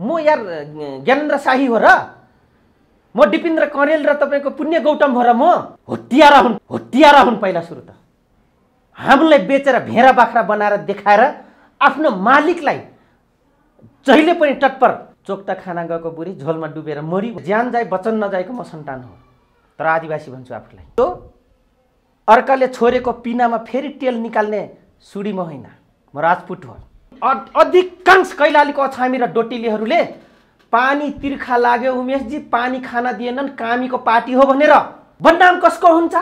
म यार ज्ञानेन्द्र शाही हो र, म डिपेन्द्र कँडेल र तपाईँको पुण्य गौतम हो र, म होटियारा हुन् पहिला सुरु त। हामीलाई बेचेर भेडा बाख्रा बनाएर देखाएर आफ्नो मालिकलाई जहिले पनि तत्पर चोक्टा खाना गएको बुढी झोलमा डुबेर मरि ज्यान जाए वचन नजाएको म सन्तान हो, तर आदिवासी भन्छु आफूलाई। त्यो अर्काले छोरेको पिनामा फेरि तेल निकाल्ने सुडी म होइन, म राजपुत हो। अधिकांश कैलालीको अछामी र डोटिलीहरूले पानी तिर्खा लाग्यो उमेशजी, पानी खाना दिएनन्, कामीको पार्टी हो भनेर बदनाम कसको हुन्छ?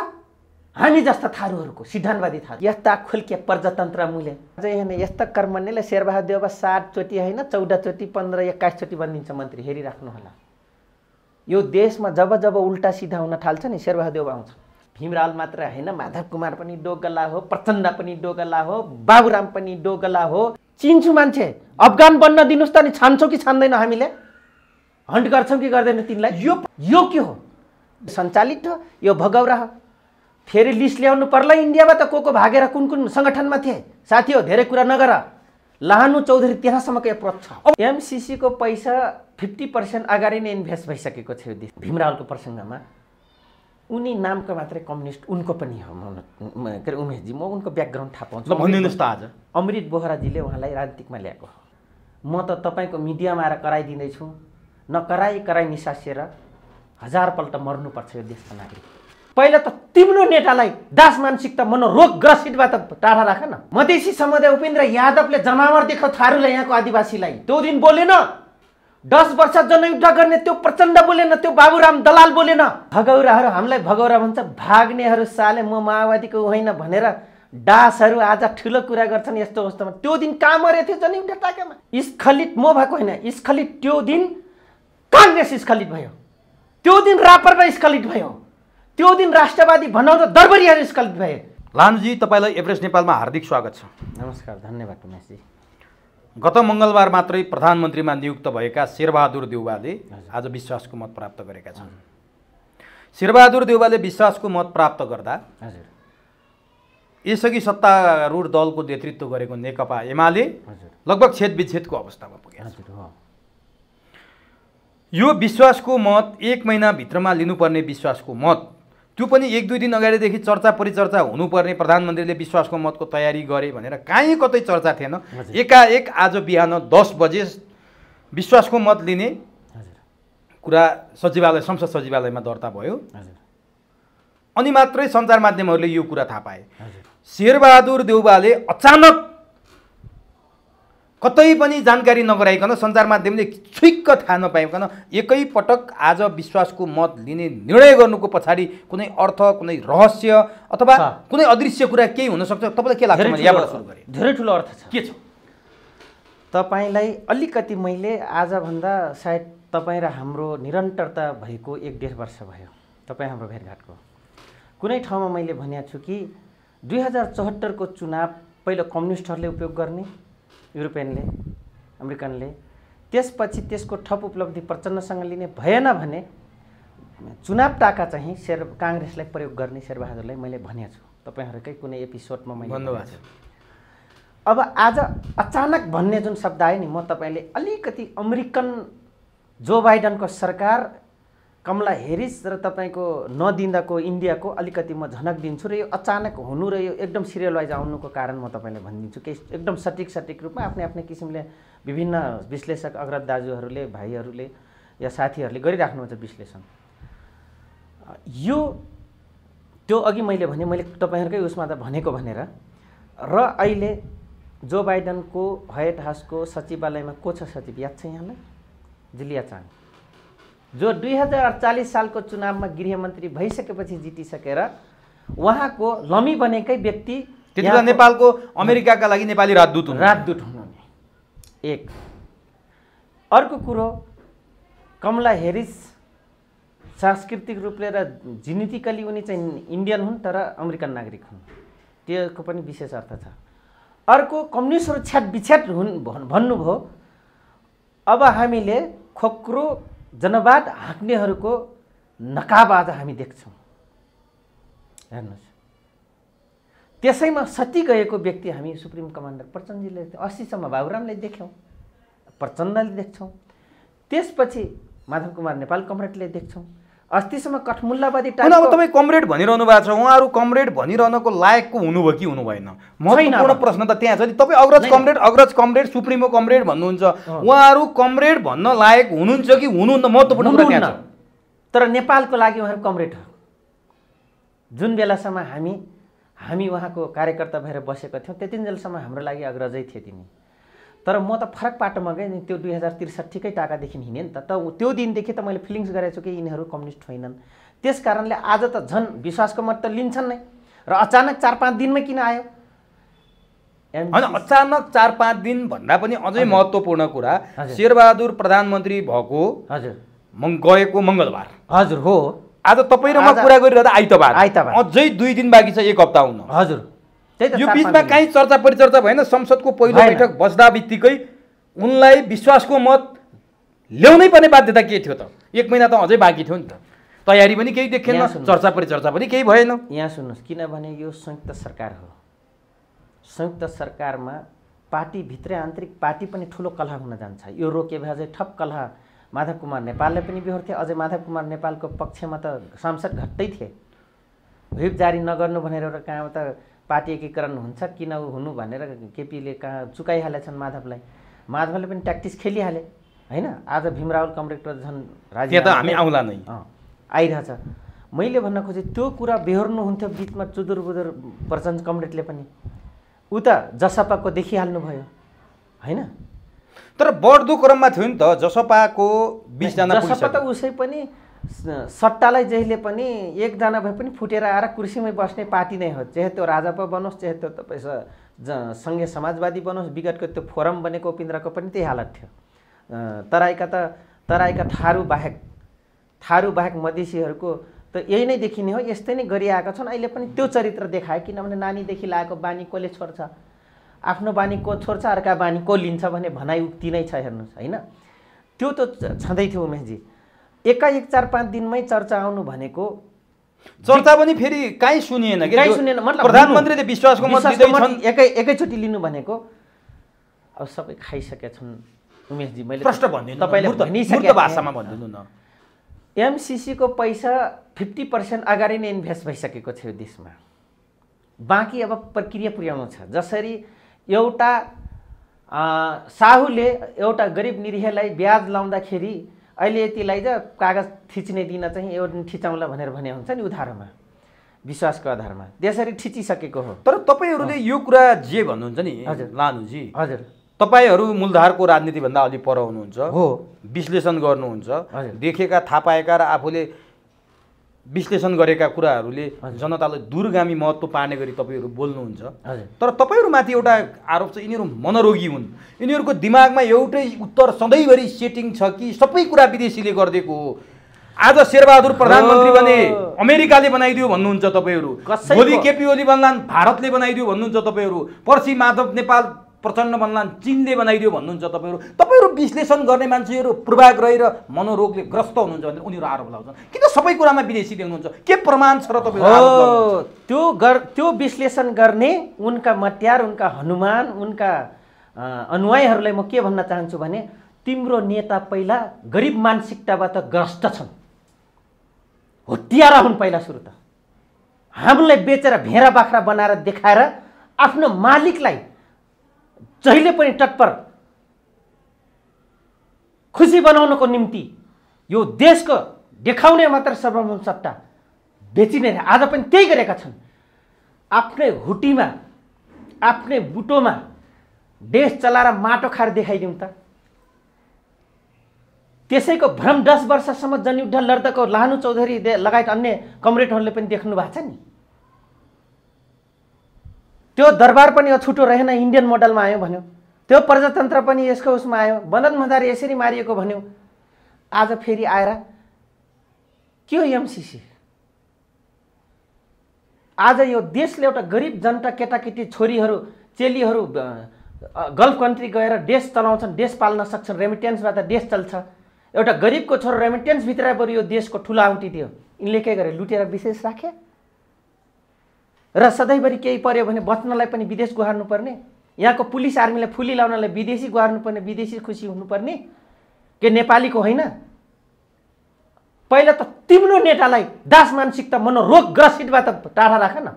हामी जस्ता थारूहरूको, सिद्धान्तवादी थारू। यस्ता खुल्के प्रजातन्त्र मूल्य अझै होइन। यस्ता कर्मण्यले शेरबहादुर देउवा 7 चोटि होइन 14 चोटि 15 21 चोटि बनिन्छ मन्त्री, हेरिराख्नु होला। यो देशमा जब जब उल्टा सिधा हुन थाल्छ नि शेरबहादुर देउवा आउँछ। भीमराल मात्र होइन, माधव कुमार पनि डोगला हो, प्रचण्ड पनि डोगला हो, बाबुराम पनि डोगला हो। चिन्छु मान्छे, अफगान बन्न दिनुहोस् त नि, छान्छौँ कि छान्दैन? हामीले हन्ट गर्छौँ कि गर्दैन तिनलाई? यो के हो? सञ्चालित हो, यो भगौरा हो। फेरि लिस्ट ल्याउनु पर्ला इन्डियाबाट को भागेर कुन कुन सङ्गठनमा थिए। साथी हो, धेरै कुरा नगर। लानु चौधरी त्यहाँसम्मको एप्रोच छ। एमसिसी को पैसा 50% अगाडि नै इन्भेस्ट भइसकेको छ यो देश। भीमरावको प्रसङ्गमा उनी नामको मात्रै कम्युनिस्ट, उनको पनि हो। के अरे उमेशजी, म उनको ब्याकग्राउन्ड थाहा पाउँछु। भनिदिनुहोस् त आज। अमृत बोहराजीले उहाँलाई राजनीतिकमा ल्याएको हो। म त तपाईँको मिडियामा आएर कराइदिँदैछु, कराई निसासिएर 1000पल्ट मर्नुपर्छ यो देशका नागरिक। पहिला त तिम्रो नेतालाई दास मानसिकता मनोरोगग्रसितबाट टाढा राख न। मधेसी समुदाय उपेन्द्र यादवले जनावर देखाउ थारूलाई, यहाँको आदिवासीलाई। त्यो दिन बोलेन। 10 वर्ष जनयुद्ध गर्ने त्यो प्रचण्ड बोलेन, त्यो बाबुराम दलाल बोलेन। भगौराहरू, हामीलाई भगौरा भन्छ, भाग्नेहरू साले म माओवादीको होइन भनेर दासहरू आज ठुलो कुरा गर्छन्। यस्तो अवस्थामा त्यो दिन कहाँ मरेको थियो जनयुद्ध टाकामा? स्खलित म भएको होइन, स्खलित त्यो दिन काङ्ग्रेस स्खलित भयो, त्यो दिन रापरपा स्खलित भयो, त्यो दिन राष्ट्रवादी भनाउँदा दरबारीहरू स्खलित भए। लानुजी, तपाईँलाई एभरेस्ट नेपालमा हार्दिक स्वागत छ। नमस्कार, धन्यवाद उमेशजी। गत मङ्गलबार मात्रै प्रधानमन्त्रीमा नियुक्त भएका शेरबहादुर देउवाले आज विश्वासको मत प्राप्त गरेका छन्। शेरबहादुर देउवाले विश्वासको मत प्राप्त गर्दा हजुर यसअघि सत्तारूढ दलको नेतृत्व गरेको नेकपा एमाले लगभग छेदविच्छेदको अवस्थामा पुगेको छ। यो विश्वासको मत 1 महिनाभित्रमा लिनुपर्ने विश्वासको मत, त्यो पनि 1-2 दिन अगाडिदेखि चर्चा परिचर्चा हुनुपर्ने, प्रधानमन्त्रीले विश्वासको मतको तयारी गरे भनेर कहीँ कतै चर्चा थिएन। एकाएक आज बिहान 10 बजे विश्वासको मत लिने कुरा सचिवालय, संसद सचिवालयमा दर्ता भयो। अनि मात्रै सञ्चार माध्यमहरूले यो कुरा थाहा पाए। शेरबहादुर देउवाले अचानक कतै पनि जानकारी नगराइकन, सञ्चार माध्यमले छुइक्क थाहा नपाइकन एकै पटक आज विश्वासको मत लिने निर्णय गर्नुको पछाडि कुनै अर्थ, कुनै रहस्य अथवा कुनै अदृश्य कुरा केही हुन सक्छ? तपाईँलाई के लाग्छ? मैले यहाँबाट सुरु गरेँ। धेरै ठुलो अर्थ छ। के छ? तपाईँलाई अलिकति मैले आजभन्दा सायद तपाईँ र हाम्रो निरन्तरता भएको 1-1.5 वर्ष भयो तपाईँ हाम्रो भेटघाटको। कुनै ठाउँमा मैले भनेको छु कि 2074 को चुनाव पहिलो कम्युनिस्टहरूले उपयोग गर्ने, युरोपियनले, अमेरिकनले, त्यसपछि त्यसको थप उपलब्धि प्रचण्डसँग लिने, भएन भने चुनाव टाका चाहिँ काङ्ग्रेसलाई प्रयोग गर्ने शेरबहादुरलाई मैले भनेको छु। तपाईँहरूकै कुनै एपिसोडमा मैले भन्नुभएको छ। अब आज अचानक भन्ने जुन शब्द आयो नि, म तपाईँले अलिकति अमेरिकन जो बाइडनको सरकार, कमला हेरिस र तपाईँको नदिँदाको इन्डियाको अलिकति म झनक दिन्छु र यो अचानक हुनु र यो एकदम सिरियल वाइज आउनुको कारण म तपाईँलाई भनिदिन्छु कि एकदम सटिक रूपमा आफ्नै आफ्नै किसिमले विभिन्न विश्लेषक अग्रज दाजुहरूले, भाइहरूले या साथीहरूले गरिराख्नुहुन्छ विश्लेषण। यो त्यो अघि मैले भने, मैले तपाईँहरूकै उसमा त भनेको भनेर। र अहिले जो बाइडनको व्हाइट हाउसको सचिवालयमा को छ सचिव याद छ यहाँलाई? जुलिया चाङ, जो 2048 सालको चुनावमा गृहमन्त्री भइसकेपछि जितिसकेर उहाँको लमी बनेकै व्यक्ति, त्यतिबेला नेपालको अमेरिकाका लागि नेपाली राजदूत हुनुहुने। एक अर्को कुरो, कमला हेरिस सांस्कृतिक रूपले र जेनेटिकली उनी चाहिँ इन्डियन हुन् तर अमेरिकन नागरिक हुन्, त्यसको पनि विशेष अर्थ छ। अर्को, कम्युनिस्टहरू छ्याट हुन् भन्नुभयो। अब हामीले खोक्रो जनवाद हाँक्नेहरूको नकाब आज हामी देख्छौँ। हेर्नुहोस्, त्यसैमा सती गएको व्यक्ति हामी सुप्रिम कमान्डर प्रचण्डजीले 80 सम्म बाबुरामले देख्यौँ, प्रचण्डले देख्छौँ। त्यसपछि माधव कुमार नेपाल कमरेडले देख्छौँ। अस्तिसम्म कठमुल्लावादी अब तपाईँ कमरेड भनिरहनु भएको छ, उहाँहरू कमरेड भनिरहनको लायकको हुनुभयो कि हुनु भएन? महत्त्वपूर्ण प्रश्न त त्यहाँ छ नि। तपाईँ अग्रज कमरेड सुप्रिमो कमरेड भन्नुहुन्छ, उहाँहरू कमरेड भन्न लायक हुनुहुन्छ कि हुनुहुन्न? महत्त्वपूर्ण कुरा त्यहाँ छ। तर नेपालको लागि उहाँहरू कमरेड हो। जुन बेलासम्म हामी उहाँको कार्यकर्ता भएर बसेका थियौँ त्यतिन्जेलसम्म हाम्रो लागि अग्रजै थिए तिनी। तर म त फरक पाटोमा गएँ नि, त्यो 2063कै टाकादेखि हिँडेँ नि त। त्यो दिनदेखि त मैले फिलिङ्स गरेको छु कि यिनीहरू कम्युनिस्ट होइनन्। त्यस कारणले आज त झन् विश्वासको मत त लिन्छन् नै। र अचानक 4-5 दिनमै किन आयो? होइन, अचानक 4-5 दिन भन्दा पनि अझै महत्त्वपूर्ण कुरा, शेरबहादुर प्रधानमन्त्री भएको गएको मङ्गलबार। हजुर हो। आज तपाईँ र म कुरा गरिरहँदा आइतबार अझै 2 दिन बाँकी छ, 1 हप्ता हुन। हजुर, यो बिचमा काहीँ चर्चा परिचर्चा भएन? संसदको पहिलो बैठक बस्दा बित्तिकै उनलाई विश्वासको मत ल्याउनै पर्ने बाध्यता के थियो त? 1 महिना त अझै बाँकी थियो नि त। तयारी पनि केही देखेन, चर्चा परिचर्चा पनि केही भएन। यहाँ सुन्नुहोस्, किनभने यो संयुक्त सरकार हो। संयुक्त सरकारमा पार्टीभित्रै आन्तरिक पार्टी पनि ठुलो कलह हुन जान्छ। यो रोके भए अझै ठप कलह माधव कुमार नेपालले पनि बिहोर्थे। अझै माधव कुमार नेपालको पक्षमा त सांसद घट्टै थिए। व्हिप जारी नगर्नु भनेर एउटा कहाँ त पार्टी एकीकरण हुन्छ किन हुनु भनेर केपीले कहाँ चुकाइहालेछन् माधवलाई। माधवले पनि ट्याक्टिस खेलिहाले होइन। आज भीमरावल कमरेड झन् राज्य त हामी आउला नै आइरहेछ। मैले भन्न खोजेँ त्यो कुरा बेहोर्नु हुन्थ्यो बिचमा चुदुरबुदुर प्रचण्ड कमरेडले पनि। ऊ त जसपाको देखिहाल्नु भयो होइन। तर बढ्दो क्रममा थियो नि त जसपाको 20 जना पुलिस। जसपा त उसै पनि सट्टालाई जहिले पनि 1 जना भए पनि फुटेर आएर कुर्सीमै बस्ने पार्टी नै हो। चाहे त्यो राजपा बनोस्, चाहे त्यो तपाईँ सङ्घीय समाजवादी बनोस्। विगतको त्यो फोरम बनेको उपिन्द्रको पनि त्यही हालत थियो। तराईका थारू बाहेक मधेसीहरूको त यही नै देखिने हो। यस्तै नै गरिआएका छन्। अहिले पनि त्यो चरित्र देखायो। किनभने नानीदेखि लागेको बानी कसले छोड्छ? आफ्नो बानी को छोड्छ, अर्का बानी को लिन्छ भने भनाइ उक्ति नै छ। हेर्नुहोस् होइन, त्यो त छँदै थियो उमेशजी। एकाएक 4-5 दिनमै चर्चा आउनु भनेको चर्चा पनि फेरि कहीँ सुनिएन कि? कहीँ सुनिएन। मतलब प्रधानमन्त्रीले विश्वासको मत दिँदैछन्, एकैचोटि लिनु भनेको अब सबै खाइसकेछन् उमेशजी। मैले प्रश्न भनिदिनु, तपाईँले मूर्त भाषामा भनिदिनु न। एमसिसीको पैसा 50% अगाडि नै इन्भेस्ट भइसकेको थियो देशमा। बाँकी अब प्रक्रिया पुर्याउनु छ। जसरी एउटा साहुले एउटा गरिब निरीहलाई ब्याज लाउँदाखेरि अहिले यतिलाई कागज थिच्ने दिन चाहिँ एउटा ठिचाउँला भनेर भने हुन्छ नि उधारमा, विश्वासको आधारमा। त्यसरी ठिचिसकेको हो। तर तपाईँहरूले यो कुरा जे भन्नुहुन्छ नि लानुजी, हजुर, तपाईँहरू मूलधारको राजनीतिभन्दा अलि पर हुनुहुन्छ हो, विश्लेषण गर्नुहुन्छ। देखेका थाहा पाएका र आफूले विश्लेषण गरेका कुराहरूले जनतालाई दूरगामी महत्त्व पार्ने गरी तपाईँहरू बोल्नुहुन्छ। तर तपाईँहरूमाथि एउटा आरोप छ, यिनीहरू मनोरोगी हुन्। यिनीहरूको दिमागमा एउटै उत्तर सधैँभरि सेटिङ छ कि सबै कुरा विदेशीले गरिदिएको हो। आज शेरबहादुर प्रधानमन्त्री बने अमेरिकाले बनाइदियो भन्नुहुन्छ तपाईँहरू, भोलि केपी ओली बन्लान् भारतले बनाइदियो भन्नुहुन्छ तपाईँहरू, पर्सि माधव नेपाल प्रचण्ड बन्लान् चीनले बनाइदियो भन्नुहुन्छ तपाईँहरू विश्लेषण गर्ने मान्छेहरू पूर्वाग्रही र मनोरोगले ग्रस्त हुनुहुन्छ भनेर उनीहरू आरोप लगाउँछन्। किन सबै कुरामा विदेशी देख्नुहुन्छ? के प्रमाण छ र तपाईँहरू त्यो विश्लेषण गर्ने उनका मत्यार, उनका हनुमान, उनका अनुयायीहरूलाई म के भन्न चाहन्छु भने तिम्रो नेता पहिला गरिब मानसिकताबाट ग्रस्त छन्, होटियारा हुन् पहिला सुरु त। हामीलाई बेचेर भेडा बाख्रा बनाएर देखाएर आफ्नो मालिकलाई जहिले पनि तत्पर खुसी बनाउनको निम्ति यो देशको देखाउने मात्र सर्वभौम सत्ता बेचिने आज पनि त्यही गरेका छन्। आफ्नै हुटीमा आफ्नै बुटोमा देश चलाएर माटो खाएर देखाइदिउँ त। त्यसैको भ्रम 10 वर्षसम्म जनयुद्ध लड्दाको लानु चौधरी लगायत अन्य कमरेडहरूले पनि देख्नु भएको छ नि। त्यो दरबार पनि छुटो रहेन, इन्डियन मोडलमा आयो भन्यो। त्यो प्रजातन्त्र पनि यसको उसमा आयो, बनद मदार यसरी मारिएको भन्यो। आज फेरि आएर के हो एमसिसी? आज यो देशले एउटा गरिब जनता, केटाकेटी, छोरीहरू, चेलीहरू गल्फ कन्ट्री गएर देश चलाउँछन्, देश पाल्न सक्छन्। रेमिटेन्सबाट देश चल्छ। एउटा गरिबको छोरो रेमिटेन्सभित्र बरु यो देशको ठुलो आउटी दियो। यिनले के गरे? लुटेर विशेष राखे र सधैँभरि केही पर्यो भने बच्नलाई पनि विदेश गुहार्नु पर्ने। यहाँको पुलिस आर्मीलाई फुली लाउनलाई विदेशी गुहार्नु पर्ने, विदेशी खुसी हुनुपर्ने। के नेपालीको होइन? पहिला त तिम्रो नेतालाई दास मानसिकता मनोरोगग्रसितबाट टाढा राख न।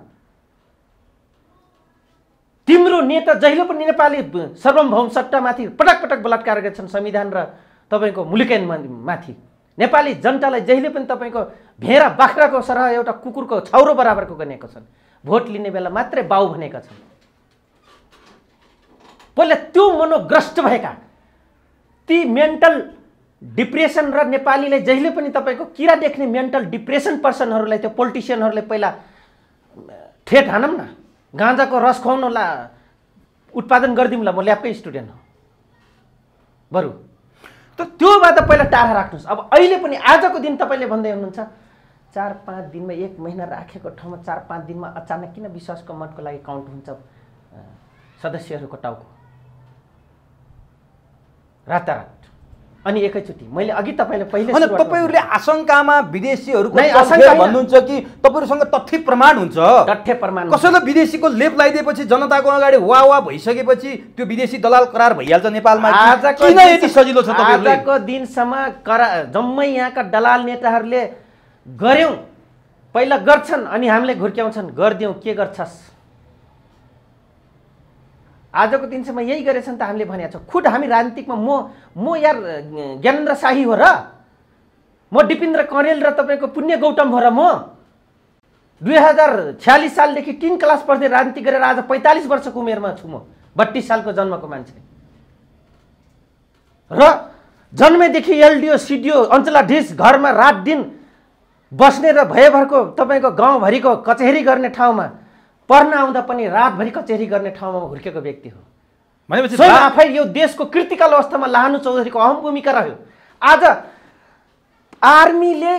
तिम्रो नेता जहिले पनि नेपाली सार्वभौम सत्तामाथि पटक पटक बलात्कार गरेछन्, संविधान र तपाईँको मुलुकैनमाथि। नेपाली जनतालाई जहिले पनि तपाईँको भेरा बाख्राको सरह एउटा कुकुरको छाउरो बराबरको गनेका छन्। भोट लिने बेला मात्रै बाउ भनेका छन्। पहिला त्यो मनोग्रस्त भएका ती मेन्टल डिप्रेसन र नेपालीले जहिले पनि तपाईँको किरा देख्ने मेन्टल डिप्रेसन पर्सनहरूलाई, त्यो पोलिटिसियनहरूले पहिला ठेट हानौँ न, गाँजाको रस खुवाउनु ला उत्पादन गरिदिउँला, म ल्यापकै स्टुडेन्ट हो बरु। त त्योबाट पहिला टाढा राख्नुहोस्। अब अहिले पनि आजको दिन तपाईँले भन्दै हुनुहुन्छ 4-5 दिनमा 1 महिना राखेको ठाउँमा 4-5 दिनमा अचानक किन विश्वासको मतको लागि काउन्ट हुन्छ सदस्यहरूको टाउको रातारात अनि एकैचोटि? मैले अघि तपाईँले पहिले तपाईँहरूले आशंकामा विदेशीहरूको भन्नुहुन्छ कि तपाईँहरूसँग तथ्य प्रमाण हुन्छ? तथ्य प्रमाण कसैलाई विदेशीको लेप लगाइदिएपछि जनताको अगाडि वाह भइसकेपछि त्यो विदेशी दलाल करार भइहाल्छ नेपालमा? किन यति सजिलो छ तपाईँहरूले? आजको दिनसम्म जम्मै यहाँका दलाल नेताहरूले गर्यौँ, पहिला गर्छन् अनि हामीले घुर्क्याउँछन्, गरिदिउँ के गर्छस्? आजको दिनसम्म यही गरेछन् त हामीले भनेको छौँ। खुद हामी राजनीतिकमा म यार ज्ञानेन्द्र शाही हो र, म डिपेन्द्र कँडेल र तपाईँको पुण्य गौतम हो र। म 2046 सालदेखि 3 क्लास पढ्दै राजनीति गरेर आज 45 वर्षको उमेरमा छु। म 32 सालको जन्मको मान्छे र जन्मेदेखि एलडिओ सिडिओ अञ्चलाधीश घरमा रात दिन बस्ने र भयभरको तपाईँको गाउँभरिको कचेरी गर्ने ठाउँमा पढ्न आउँदा पनि रातभरि कचेरी गर्ने ठाउँमा हुर्केको व्यक्ति हो। भनेपछि आफै यो देशको क्रिटिकल अवस्थामा लाहानु चौधरीको अहम भूमिका रह्यो। आज आर्मीले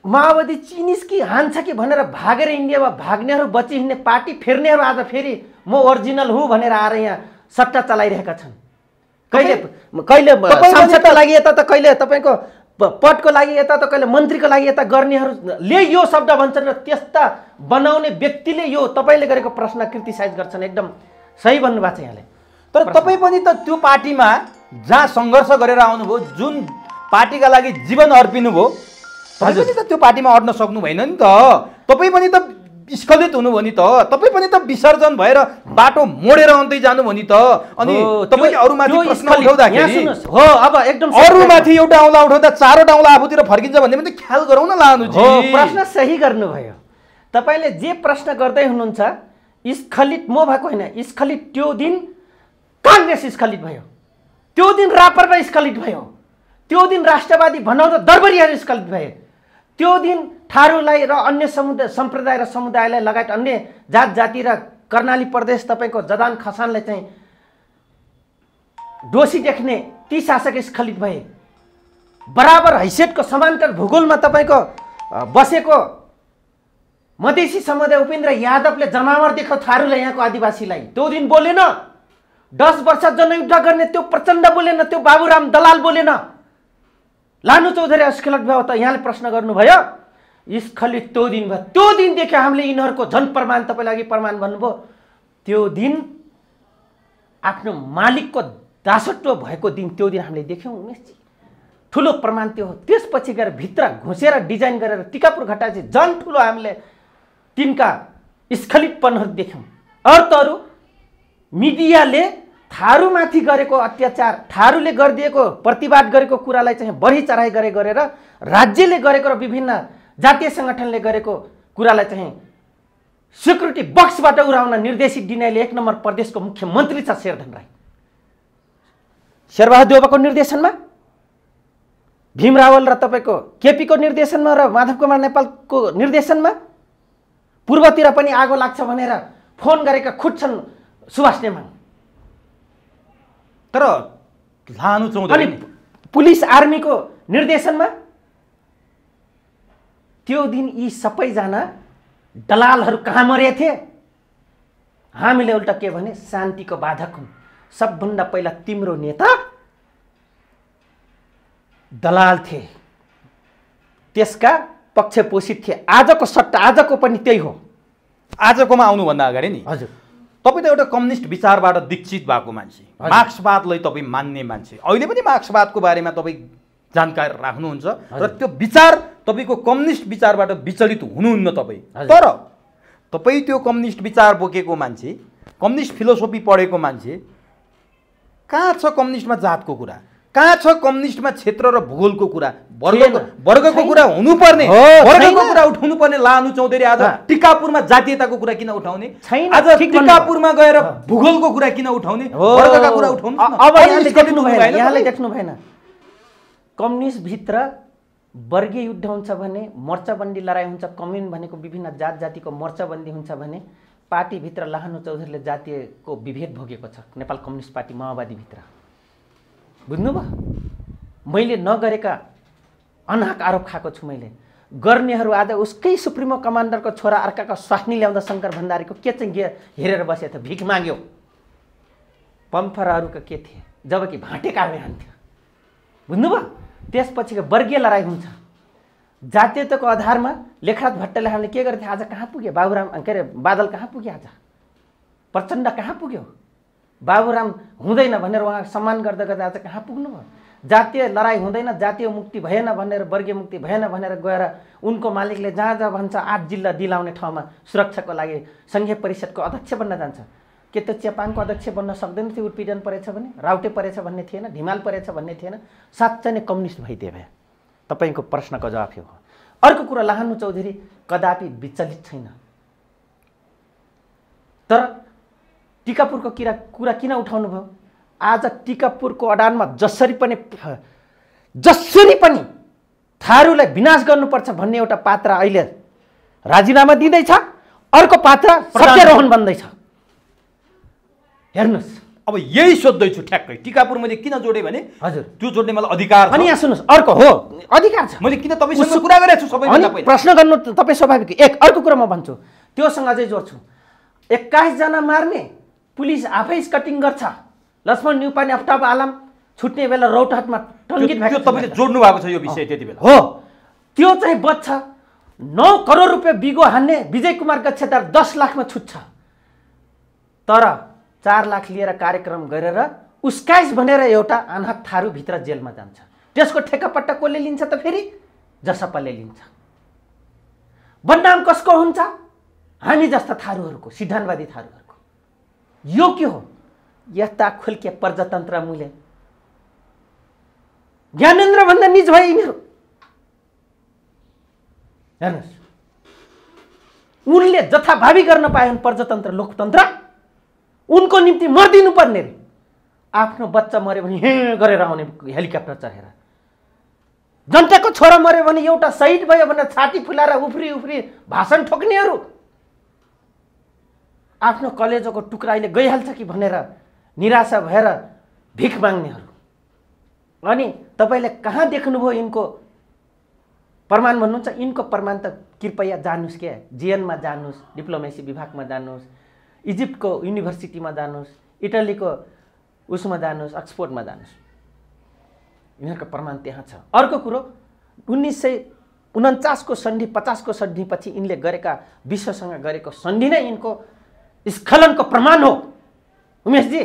माओवादी चिनिस कि हान्छ कि भनेर भागेर इन्डियामा भाग्नेहरू बची हिँड्ने पार्टी फेर्नेहरू आज फेरि म ओरिजिनल हुँ भनेर आएर यहाँ सट्टा चलाइरहेका छन्। कहिले कहिले सांसदको लागि यता त कहिले तपाईँको पदको लागि यता त कहिले मन्त्रीको लागि यता गर्नेहरूले यो शब्द भन्छन् र त्यस्ता बनाउने व्यक्तिले यो तपाईँले गरेको प्रश्न क्रिटिसाइज गर्छन्। एकदम सही भन्नुभएको छ यहाँले। तर तपाईँ पनि त त्यो पार्टीमा जहाँ सङ्घर्ष गरेर आउनुभयो, जुन पार्टीका लागि जीवन अर्पिनु भयो, तपाईँ पनि त त्यो पार्टीमा अड्न सक्नु भएन नि त। तपाईँ पनि त स्खलित हुनुभयो नि त। तपाईँ पनि त विसर्जन भएर बाटो मोडेर आउँदै जानुभयो नि त। अनि तपाईँले अरूमाथि प्रश्न उठाउँदाखेरि हो अब एकदम अरूमाथि एउटा औँला उठाउँदा 4वटा औँला आफूतिर फर्किन्छ भन्ने पनि त ख्याल गरौँ न लानुजी। प्रश्न सही गर्नुभयो तपाईँले। जे प्रश्न गर्दै हुनुहुन्छ स्खलित म भएको होइन, स्खलित त्यो दिन काङ्ग्रेस स्खलित भयो, त्यो दिन राप्रपा स्खलित भयो, त्यो दिन राष्ट्रवादी भनाउँदा दरबारीहरू स्खलित भए, त्यो दिन थारूलाई र अन्य सम्प्रदाय र समुदायलाई लगायत अन्य जात जाति र कर्णाली प्रदेश तपाईँको जदान खसानलाई चाहिँ दोषी देख्ने ती शासक स्खलित भए। बराबर हैसियतको समान्तर भूगोलमा तपाईँको बसेको मधेसी समुदाय उपेन्द्र यादवले जनावर देखाउ थारूलाई, यहाँको आदिवासीलाई। त्यो दिन बोलेन। 10 वर्ष जनयुद्ध गर्ने त्यो प्रचण्ड बोलेन, त्यो बाबुराम दलाल बोलेन। लानु चौधरी स्खलित भयो त यहाँले प्रश्न गर्नुभयो। स्खलित त्यो दिन भयो। त्यो दिनदेखि हामीले यिनीहरूको झन प्रमाण, तपाईँले अघि प्रमाण भन्नुभयो, त्यो दिन आफ्नो मालिकको दासत्व भएको दिन, त्यो दिन हामीले देख्यौँ उमेशजी। ठुलो प्रमाण त्यो हो। त्यसपछि गएर भित्र घुसेर डिजाइन गरेर टिकापुर घटाएपछि झन् ठुलो हामीले तिनका स्खलितपनहरू देख्यौँ। अरू मिडियाले थारूमाथि गरेको अत्याचार, थारूले गरिदिएको प्रतिवाद गरेको कुरालाई चाहिँ बढी चढाइ गरेर राज्यले गरेको र विभिन्न जातीय सङ्गठनले गरेको कुरालाई चाहिँ सिक्युरिटी बक्सबाट उडाउन निर्देशित दिनेले 1 नम्बर प्रदेशको मुख्यमन्त्री छ शेरधन राई। शेरबहादुर देउवाको निर्देशनमा, भीम रावल र तपाईँको केपीको निर्देशनमा र माधव कुमार नेपालको निर्देशनमा पूर्वतिर पनि आगो लाग्छ भनेर फोन गरेका खुद छन् सुभाष नेमाङ। तर लानु चौधरी पुलिस आर्मीको निर्देशनमा त्यो दिन यी सबैजना दलालहरू कहाँ मरेथे? हामीले उल्टा के भने शान्तिको बाधक हुन्। सबभन्दा पहिला तिम्रो नेता दलाल थिए, त्यसका पक्ष पोषित थिए। आजको सट्टा आजको पनि त्यही हो। आजकोमा आउनुभन्दा अगाडि नि हजुर तपाईँ त एउटा कम्युनिस्ट विचारबाट दीक्षित भएको मान्छे, मार्क्सवादलाई तपाईँ मान्ने मान्छे। अहिले पनि मार्क्सवादको बारेमा तपाईँ जानकारी राख्नुहुन्छ र त्यो विचार तपाईँको कम्युनिस्ट विचारबाट विचलित हुनुहुन्न तपाईँ। तर तपाईँ त्यो कम्युनिस्ट विचार बोकेको मान्छे, कम्युनिस्ट फिलोसोफी पढेको मान्छे, कहाँ छ कम्युनिस्टमा जातको कुरा, कहाँ छ कम्युनिस्टमा क्षेत्र र भूगोलको कुरा, वर्गको कुरा हुनुपर्ने, वर्गको कुरा उठाउनु पर्ने लानु चौधरी आज टिकापुरमा जातीयताको कुरा किन उठाउने, आज टिकापुरमा गएर भूगोलको कुरा किन उठाउने, वर्गका कुरा उठाउनु। अब यहाँले देख्नु भएन कम्युनिस्ट भित्र वर्गीय युद्ध हुन्छ भने, मोर्चाबन्दी लडाइँ हुन्छ, कम्युन भनेको विभिन्न जात जातिको मोर्चाबन्दी हुन्छ भने पार्टीभित्र लाहानु चौधरीले जातीयको विभेद भोगेको छ नेपाल कम्युनिस्ट पार्टी माओवादीभित्र। बुझ्नुभयो? मैले नगरेका अनाहक आरोप खाएको छु मैले। गर्नेहरू आज उसकै सुप्रिमो कमान्डरको छोरा अर्काको स्वास्नी ल्याउँदा शङ्कर भण्डारीको के चाहिँ हेरेर बसेको थियो, भिख माग्यो। पम्फरहरूको के थिए, जबकि भाँटे काट्ने हान्थ्यो। बुझ्नुभयो? त्यसपछिको वर्गीय लडाइँ हुन्छ। जातीयताको आधारमा लेखराज भट्टले हामीले के गर्थे, आज कहाँ पुग्यो बाबुराम, के अरे बादल कहाँ पुग्यो, आज प्रचण्ड कहाँ पुग्यो, बाबुराम हुँदैन भनेर उहाँ सम्मान गर्दा गर्दा आज कहाँ पुग्नुभयो। जातीय लडाइँ हुँदैन, जातीय मुक्ति भएन भनेर, वर्गीय मुक्ति भएन भनेर गएर उनको मालिकले जहाँ जहाँ भन्छ 8 जिल्ला दिलाउने ठाउँमा सुरक्षाको लागि सङ्घीय परिषदको अध्यक्ष बन्न जान्छ। के त्यो चेपाङको अध्यक्ष बन्न सक्दैन थियो? उत्पीडन परेछ भने, राउटे परेछ भन्ने थिएन, ढिमाल परेछ भन्ने थिएन। साँच्चै नै कम्युनिस्ट भइदिए भए। तपाईँको प्रश्नको जवाफ यो हो। अर्को कुरा, लाहानु चौधरी कदापि विचलित छैन। तर टिकापुरको कुरा किन उठाउनु भयो? आज टिकापुरको अडानमा जसरी पनि थारूलाई विनाश गर्नुपर्छ भन्ने एउटा पात्र अहिले राजीनामा दिँदैछ, अर्को पात्र सत्यारोहण बन्दैछ। हेर्नुहोस्, अब यही सोध्दैछु ठ्याक्कै, टिकापुर मैले किन जोडेँ भने हजुर त्यो जोड्ने मलाई अधिकार छ। अनि यहाँ सुन्नुहोस्, अर्को हो अधिकार छ, मैले किन तपाईँसँग कुरा गरेको छु सबैभन्दा पहिला प्रश्न गर्नु तपाईँ स्वाभाविक। एक अर्को कुरा म भन्छु, त्योसँग अझै जोड्छु। 21 जना मार्ने पुलिस आफै कटिङ गर्छ। लक्ष्मण न्युपाने अफ्ताब आलम छुट्ने बेला रौतहटमा टङ्गित भएको, तपाईँले जोड्नु भएको छ यो विषय त्यति बेला हो। त्यो चाहिँ बच्छ। 9 करोड रुपियाँ बिगो हान्ने विजय कुमार गच्छेदार 10 लाखमा छुट्छ। तर 4 लाख लिएर कार्यक्रम गरेर उस्काइस भनेर एउटा अनहक थारू भित्र जेलमा जान्छ। त्यसको ठेक्कापट्टा कसले लिन्छ त? फेरि जसपाले लिन्छ। बदनाम कसको हुन्छ? हामी जस्ता थारूहरूको, सिद्धान्तवादी थारूहरूको। यो के हो? यस्ता खुल्के प्रजातन्त्र मूल्य ज्ञानेन्द्र भन्दा निज भए यिनीहरू। हेर्नुहोस्, उनले जथाभावी गर्न पाएन प्रजातन्त्र लोकतन्त्र, उनको निम्ति मर्दिनु पर्ने रे। आफ्नो बच्चा मर्यो भने हे गरेर आउने हेलिकप्टर चढेर, जनताको छोरा मर्यो भने एउटा शहीद भयो भनेर छाती फुलाएर उफ्री उफ्री भाषण ठोक्नेहरू, आफ्नो कलेजोको टुक्रा अहिले गइहाल्छ कि भनेर निराशा भएर भिख माग्नेहरू। अनि तपाईँले कहाँ देख्नुभयो यिनको प्रमाण भन्नुहुन्छ? यिनको प्रमाण त कृपया जानुस् के, जिएनमा जानुस्, डिप्लोमेसी विभागमा जानुस्, इजिप्टको युनिभर्सिटीमा जानुस्, इटलीको उसमा जानुस्, अक्सफोर्डमा जानुस्। यिनीहरूको प्रमाण त्यहाँ छ। अर्को कुरो, 1949 को सन्धि, 50 को सन्धि पछि यिनले गरेका, विश्वसँग गरेको सन्धि नै यिनको स्खलनको प्रमाण हो। उमेशजी,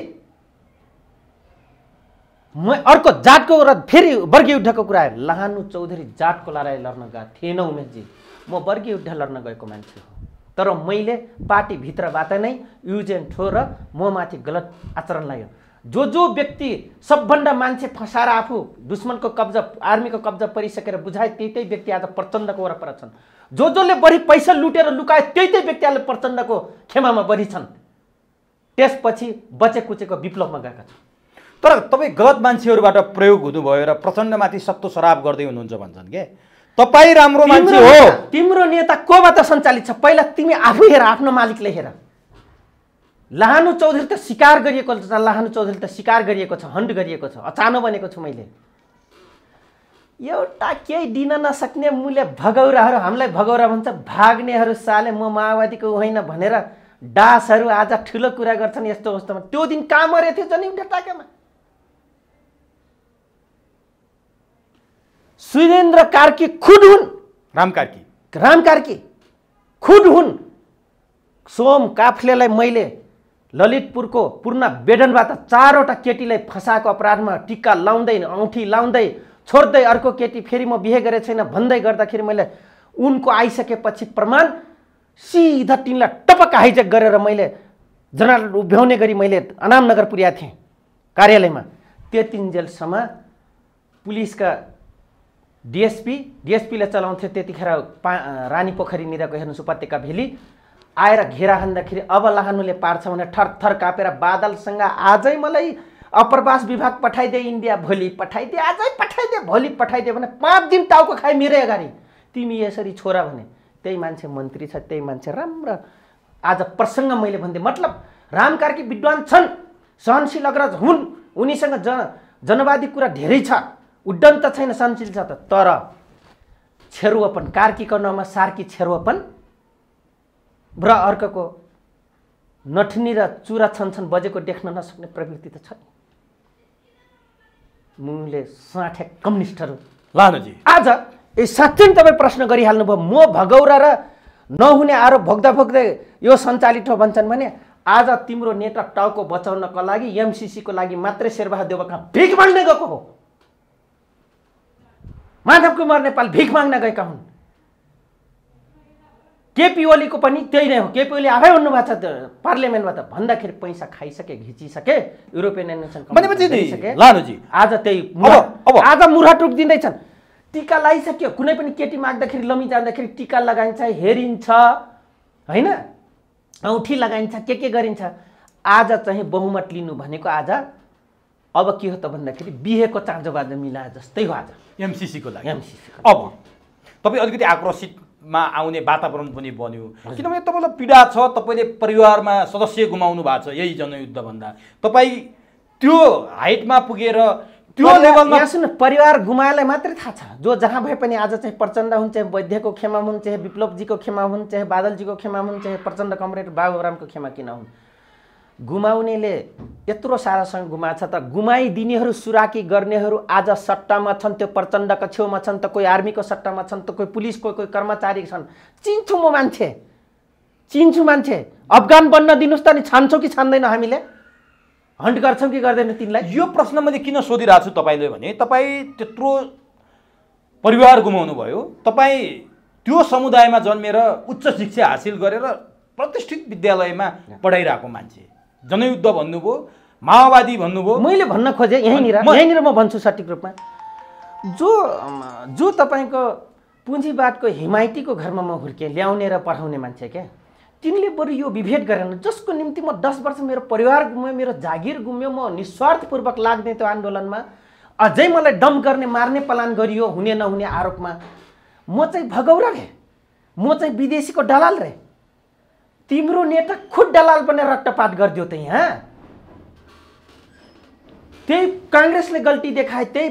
म अर्को जातको र फेरि वर्गीय युद्धको कुरा आयो। लाहानु चौधरी जातको लडाइँ लड्न गएको थिएन उमेशजी, म वर्गीय युद्ध लड्न गएको मान्छे हो। तर मैले पार्टीभित्रबाट नै युज एन्ड थ्रो र ममाथि गलत आचरण लाग्यो। जो व्यक्ति सबभन्दा मान्छे फसाएर आफू दुश्मनको कब्जा, आर्मीको कब्जा परिसकेर बुझाए त्यही व्यक्ति आज प्रचण्डको वरपर छन्। जसले बढी पैसा लुटेर लुकाए त्यही व्यक्ति आज प्रचण्डको खेमामा बढी छन्। त्यसपछि बचे कुचेको विप्लवमा गएका छन्। तर तपाईँ गलत मान्छेहरूबाट प्रयोग हुनुभयो र प्रचण्डमाथि सत्तो सराप गर्दै हुनुहुन्छ भन्छन् के? तपाईँ राम्रो मान्छे हो। तिम्रो नेता कोबाट सञ्चालित छ? पहिला तिमी आफू हेर, आफ्नो मालिकले हेर। लाहानु चौधरी त शिकार गरिएको छ, लाहानु चौधरी त शिकार गरिएको छ, हन्ट गरिएको छ, अचानो बनेको छु मैले। एउटा केही दिन नसक्ने मूल्य भगौराहरू, हामीलाई भगौरा भन्छ, भाग्नेहरू साले म माओवादीको होइन भनेर दासहरू आज ठुलो कुरा गर्छन्। यस्तो अवस्थामा त्यो दिन कहाँ मरेको थियो जनी टाकामा? सुरेन्द्र कार्की खुद हुन्, राम कार्की खुद हुन्। सोम काफ्लेलाई मैले ललितपुरको पूर्णा बेडनबाट 4वटा केटीलाई फसाएको अपराधमा टिक्का लाउँदै, औँठी लाउँदै छोड्दै अर्को केटी फेरि म बिहे गरेको छैन भन्दै गर्दाखेरि मैले उनको आइसकेपछि प्रमाण सिधा तिनलाई टपक्क हाइजेक गरेर मैले जनरल उभ्याउने गरी मैले अनामनगर पुर्याएको थिएँ कार्यालयमा। त्यतिन्जेलसम्म पुलिसका डिएसपीले चलाउँथ्यो त्यतिखेर रानी पोखरी निरको हेर्नुहोस् उपत्यका भेली आएर घेरा हान्दाखेरि अब लाहानुले पार्छ भने थरथर कापेर बादलसँग आजै मलाई अप्रवास विभाग पठाइदे इन्डिया, भोलि पठाइदे, आजै पठाइदे, भोलि पठाइदे भने 5 दिन टाउको खाए मेरै अगाडि। तिमी यसरी छोरा भने त्यही मान्छे मन्त्री छ, त्यही मान्छे राम्रो। आज प्रसङ्ग मैले भन्दै मतलब राम कार्की विद्वान छन्, सहनशील अग्रज हुन्, उनीसँग जनवादी कुरा धेरै छ, उड्डन त छैन, सहनशील छ त, तर छेरुवापन कार्कीको नाममा सार्की छेरुवापन र अर्को नठनी र चुरा छन्छन् बजेको देख्न नसक्ने प्रवृत्ति त छ नि। मुङले साँठे कम्युनिस्टहरू लानुजी आज साँच्चै तपाईँ प्रश्न गरिहाल्नुभयो। म भगौरा र नहुने आरोप भोग्दा भोग्दै यो सञ्चालित हो भन्छन् भने आज तिम्रो नेता टाउको बचाउनको लागि एमसीसीको लागि मात्रै शेरबहादुर देउवा कहाँ भिख माग्न गएको हो। माधव कुमार नेपाल भिख माग्न गएका हुन्। केपी ओलीको पनि त्यही नै हो। केपी ओली आफै भन्नुभएको छ पार्लियामेन्टमा त भन्दाखेरि पैसा खाइसके, घिचिसके, युरोपियन युनियन भनेपछि लानुजी आज त्यही आज मुरा टुक दिँदैछन्। टीका लगाइसक्यो, कुनै पनि केटी माग्दाखेरि लमी जाँदाखेरि टीका लगाइन्छ, हेरिन्छ होइन, औँठी लगाइन्छ, के गरिन्छ। आज चाहिँ बहुमत लिनु भनेको आज अब के हो त भन्दाखेरि बिहेको चाँजोबाजो मिलाए जस्तै हो आज एमसीसीको लागि। एमसीसी अब तपाईँ अलिकति आक्रोशितमा आउने वातावरण पनि बन्यो, किनभने तपाईँलाई पीडा छ, तपाईँले परिवारमा सदस्य गुमाउनु भएको छ यही जनयुद्ध भन्दा। तपाईँ त्यो हाइटमा पुगेर त्यो लेभलमा सुन, परिवार गुमाएलाई मात्रै थाहा छ। जो जहाँ भए पनि आज चाहिँ प्रचण्ड हुन्, चाहे वैद्यको खेमा हुन्, चाहे विप्लवजीको खेमा हुन्, चाहे बादलजीको खेमा हुन्, चाहे प्रचण्ड कमरेड बाबुरामको खेमा किन हुन्, गुमाउनेले यत्रो सारासँग गुमाछ त गुमाइदिनेहरू सुराकी गर्नेहरू आज सट्टामा छन्। त्यो प्रचण्डका छेउमा छन् त, कोही आर्मीको सट्टामा छन् त, कोही पुलिसको, कोही कर्मचारी छन्। चिन्छु म मान्छे, चिन्छु मान्छे। अफगान बन्न दिनुहोस् त नि, छान्छौँ कि छान्दैन हामीले, हन्ट गर्छौँ कि गर्दैन तिनलाई। यो प्रश्न मैले किन सोधिरहेको छु तपाईँले भने तपाईँ त्यत्रो परिवार गुमाउनु भयो, तपाईँ त्यो समुदायमा जन्मेर उच्च शिक्षा हासिल गरेर प्रतिष्ठित विद्यालयमा पढाइरहेको मान्छे, जनयुद्ध भन्नुभयो, माओवादी भन्नुभयो। मैले भन्न खोजेँ यहीँनिर म भन्छु सठिक रूपमा, जो तपाईँको पुँजीवादको हिमायतीको घरमा म हुर्केँ, ल्याउने र पढाउने मान्छे क्या, तिनले बरु यो विभेद गरेन। जसको निम्ति म 10 वर्ष मेरो परिवार गुम्यो, मेरो जागिर गुम्यो, म निस्वार्थपूर्वक लाग्ने त्यो आन्दोलनमा, अझै मलाई डम गर्ने मार्ने प्लान गरियो हुने नहुने आरोपमा, म चाहिँ भगौरा रे, म चाहिँ विदेशीको दलाल रे। तिम्रो नेता खुद दलाल बनेर रक्तपात गरिदियो त यहाँ। त्यही काङ्ग्रेसले गल्ती देखाए, त्यही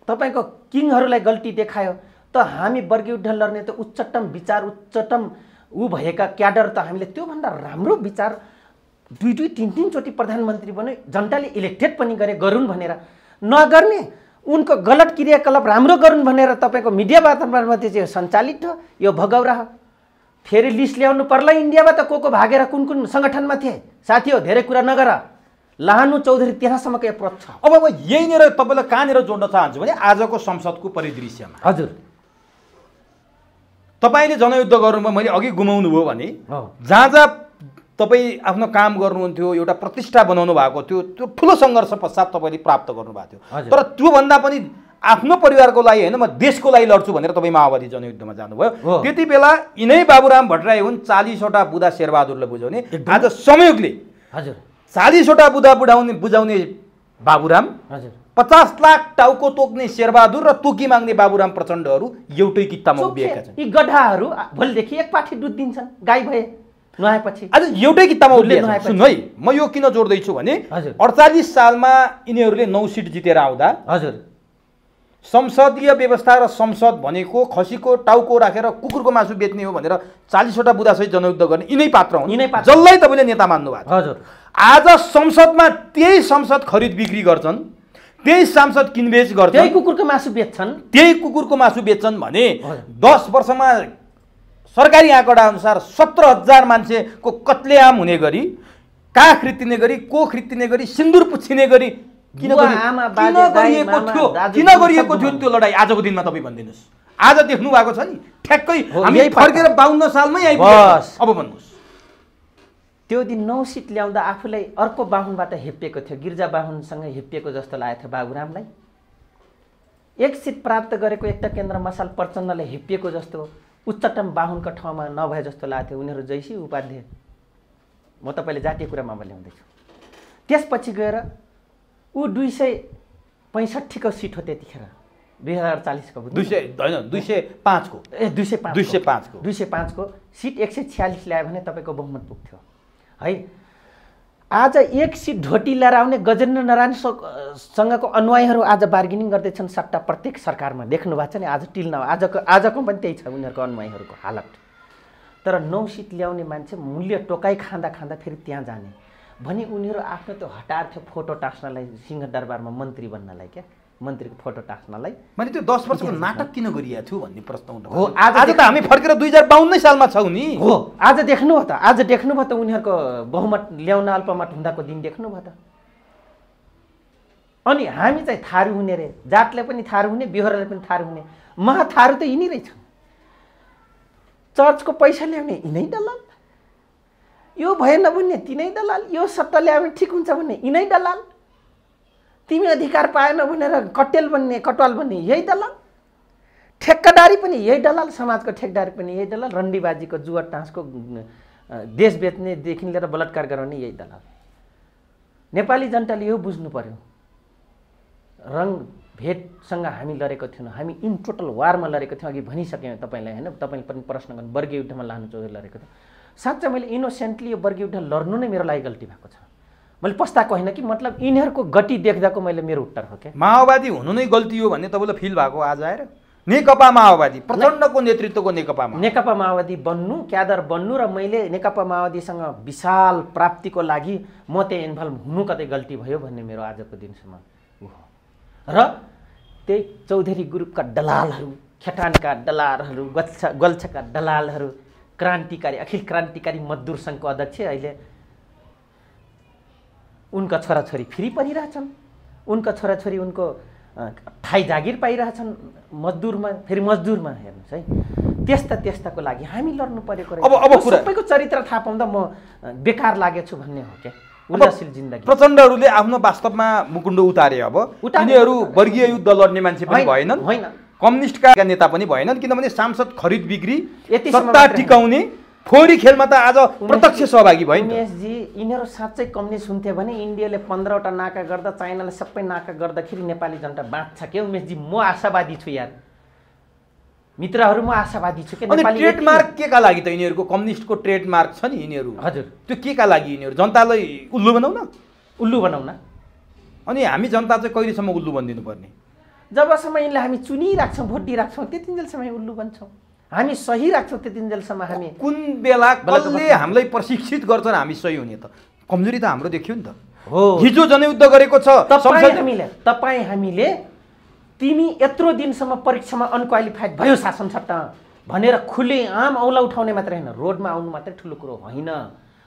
तपाईँको किङहरूलाई गल्ती देखायो त हामी वर्गयुद्ध लड्ने त उच्चतम विचार, उच्चतम भएका क्याडर त हामीले त्योभन्दा राम्रो विचार 2-3 चोटि प्रधानमन्त्री बन्यो, जनताले इलेक्टेड पनि गरून् भनेर नगर्ने, उनको गलत क्रियाकलाप राम्रो गरून् भनेर तपाईँको मिडिया वातावरणमा चाहिँ सञ्चालित हो। यो भगौरा हो। फेरि लिस्ट ल्याउनु पर्ला इन्डियाबाट को भागेर कुन कुन सङ्गठनमा थिए। साथी हो, धेरै कुरा नगर, लाहानु चौधरी त्यहाँसम्मको एप्रोच छ। अब म यहीँनिर तपाईँलाई कहाँनिर जोड्न चाहन्छु भने आजको संसदको परिदृश्यमा हजुर तपाईँले जनयुद्ध गर्नुभयो, मैले अघि गुमाउनु भयो भने जहाँ तपाईँ आफ्नो काम गर्नुहुन्थ्यो, एउटा प्रतिष्ठा बनाउनु भएको थियो, त्यो ठुलो सङ्घर्ष पश्चात तपाईँले प्राप्त गर्नुभएको थियो। तर त्योभन्दा पनि आफ्नो परिवारको लागि होइन, म देशको लागि लड्छु भनेर तपाईँ माओवादी जनयुद्धमा जानुभयो। त्यति बेला यिनै बाबुराम भट्टराई हुन् 40वटा बुँदा शेरबहादुरलाई बुझाउने। आज संयोगले हजुर 40वटा बुँदा बुझाउने बाबुराम, 50 लाख टाउको तोक्ने शेरबहादुर र तोकी माग्ने बाबुराम प्रचण्डहरू एउटै कित्तामा उभिएका छन्। यी गड्ढाहरू भोलिदेखि एक पाठी दुध दिन्छन्, गाई भए नुहाएपछि। आज एउटै कित्तामा उभिएका छन्। सुन है, म यो किन जोड्दैछु भने 48 सालमा यिनीहरूले 9 सिट जितेर आउँदा हजुर संसदीय व्यवस्था र संसद भनेको खसीको टाउको राखेर कुकुरको मासु बेच्ने हो भनेर 40वटा बुँदासहित जनयुद्ध गर्ने यिनै पात्र हुन्, जसलाई तपाईँले नेता मान्नु भएको छ। हजुर आज संसदमा त्यही संसद खरिद बिक्री गर्छन्, त्यही सांसद किनबेच गर्छन्, त्यही कुकुरको मासु बेच्छन् भने 10 वर्षमा सरकारी आँकडा अनुसार 17,000 मान्छेको कत्लेआम हुने गरी, काख रित्तिने गरी, कोख रित्तिने गरी, सिन्दुर पुछिने गरी किन गरिएको थियो त्यो लडाई आजको दिनमा तपाईँ भनिदिनुहोस्। आज देख्नु भएको छ नि ठ्याक्कै हामी फर्केर 52 सालमै आइपुग्यो। अब भन्नुहोस् त्यो दिन 9 सिट ल्याउँदा आफूलाई अर्को बाहुनबाट हेपिएको थियो, गिर्जा बाहुनसँग हेपिएको जस्तो लागेको थियो बाबुरामलाई। 1 सिट प्राप्त गरेको एकता केन्द्र मसाल प्रचण्डले हेपिएको जस्तो उच्चतम बाहुनको ठाउँमा नभए जस्तो लाग्थ्यो। उनीहरू जैसी उपाध्याय, म तपाईँले जातीय कुरामा ल्याउँदैछु। त्यसपछि गएर ऊ 265 को सिट हो त्यतिखेर, 2048 को 205 को 205 को सिट 146 ल्यायो भने तपाईँको बहुमत पुग्थ्यो है। आज 1 सिट ढोटी लिएर आउने गजेन्द्र नारायणसँगको अनुयायीहरू आज बार्गेनिङ गर्दैछन् सट्टा प्रत्येक सरकारमा। देख्नु भएको छ नि आज टिल न आजको पनि त्यही छ उनीहरूको अनुयायीहरूको हालत। तर 9 सिट ल्याउने मान्छे मूल्य टोकाइ खाँदा फेरि त्यहाँ जाने भने उनीहरू आफ्नो त्यो हटार थियो फोटो टाँस्नलाई, सिंहदरबारमा मन्त्री बन्नलाई, क्या मन्त्रीको फोटो टाँस्नलाई। मैले त्यो 10 वर्षको नाटक किन गरिएको थियो भन्ने प्रश्न उठ्छ। हो आज त हामी फर्केर 2052 सालमा छौँ नि। हो आज देख्नुभयो त उनीहरूको बहुमत ल्याउन अल्पमत हुँदाको दिन देख्नुभयो त। अनि हामी चाहिँ थारू हुने रे, जातले पनि थारू हुने, बिहोराले पनि थारू हुने। महाथारू त यिनी रहेछन्। चर्चको पैसा ल्याउने यिनै दलाल, यो भएन भन्ने तिनै दलाल, यो सट्टा ल्यायो भने ठिक हुन्छ भन्ने यिनै दलाल, तिमी अधिकार पाएन भनेर कटवाल बन्ने यही दलाल, ठेक्कादारी पनि यही दलाल, समाजको ठेकदारी पनि यही दलाल, रन्डीबाजीको जुवा टाँसको देश बेच्नेदेखि लिएर बलात्कार गराउने यही दलाल। नेपाली जनताले यो बुझ्नु पर्यो। रङ भेटसँग हामी लडेको थिएनौँ, हामी इन टोटल वारमा लडेको थियौँ। अघि भनिसकेँ तपाईँलाई होइन, तपाईँले पनि प्रश्न गर्नु वर्गीय युद्धमा लानु चौधरी लडेको थियो। साँच्चै मैले इनोसेन्टली यो वर्गीय युद्ध लड्नु नै मेरो लागि गल्ती भएको छ। मैले पस्ताएको होइन कि मतलब यिनीहरूको गति देख्दाको मैले मेरो उत्तर हो क्या। माओवादी हुनु नै गल्ती हो भन्ने तपाईँलाई फिल भएको आज आएर? नेकपा माओवादी प्रचण्डको नेतृत्वको नेकपा माओवादी बन्नु, क्याडर बन्नु र मैले नेकपा माओवादीसँग विशाल प्राप्तिको लागि म त्यही इन्भल्भ हुनु कतै गल्ती भयो भन्ने मेरो आजको दिनसम्म हो। र त्यही चौधरी ग्रुपका दलालहरू, खेटानका दलालहरू, गल्छका दलालहरू, क्रान्तिकारी अखिल क्रान्तिकारी मजदुर सङ्घको अध्यक्ष अहिले उनका छोराछोरी फ्री परिरहेछन्, उनका छोराछोरी उनको ठाई जागिर पाइरहेछन् मजदुरमा, फेरि मजदुरमा हेर्नुहोस् है। त्यस्ताको लागि हामी लड्नु परेको रहेछ। अब सबैको चरित्र थाहा पाउँदा म बेकार लागेछु भन्ने हो क्या। उल्लासिल जिन्दगी प्रचण्डहरूले आफ्नो वास्तवमा मुकुण्ड उतारे। अब यिनीहरू वर्गीय युद्ध लड्ने मान्छे पनि भएनन्, होइन कम्युनिस्टका नेता पनि भएनन्, किनभने सांसद खरिद बिक्री, सत्ता टिकाउने फोरी खेलमा त आज प्रत्यक्ष सहभागी भयो। उमेशजी यिनीहरू साँच्चै कम्युनिस्ट हुन्थे भने इन्डियाले 15वटा नाका गर्दा चाइनाले सबै नाका गर्दाखेरि नेपाली जनता बाँच्छ के उमेशजी? म आशावादी छु यार मित्रहरू, म आशावादी छु के। नेपाली ट्रेडमार्क के का लागि त यिनीहरूको कम्युनिस्टको ट्रेडमार्क छ नि यिनीहरू? हजुर, त्यो के का लागि यिनीहरू? जनतालाई उल्लु बनाउन। अनि हामी जनता चाहिँ कहिलेसम्म उल्लु बनिदिनु पर्ने? जबसम्म यिनलाई हामी चुनिराख्छौँ, भोट दिइराख्छौँ, त्यतिन्जेलसम्म हामी उल्लु बन्छौँ। हामी सही राख्छौँ त्यतिन्जेलसम्म। हामी कुन बेला कसले हामीलाई प्रशिक्षित गर्छन् हामी सही हुने? त कमजोरी त हाम्रो देखियो नि त। हो, हिजो जनयुद्ध गरेको छ तपाईँ हामीले तिमी यत्रो दिनसम्म परीक्षामा अनक्वालिफाइड भयो शासन सत्ता भनेर खुले आम औला उठाउने मात्रै होइन, रोडमा आउनु मात्रै ठुलो कुरो होइन।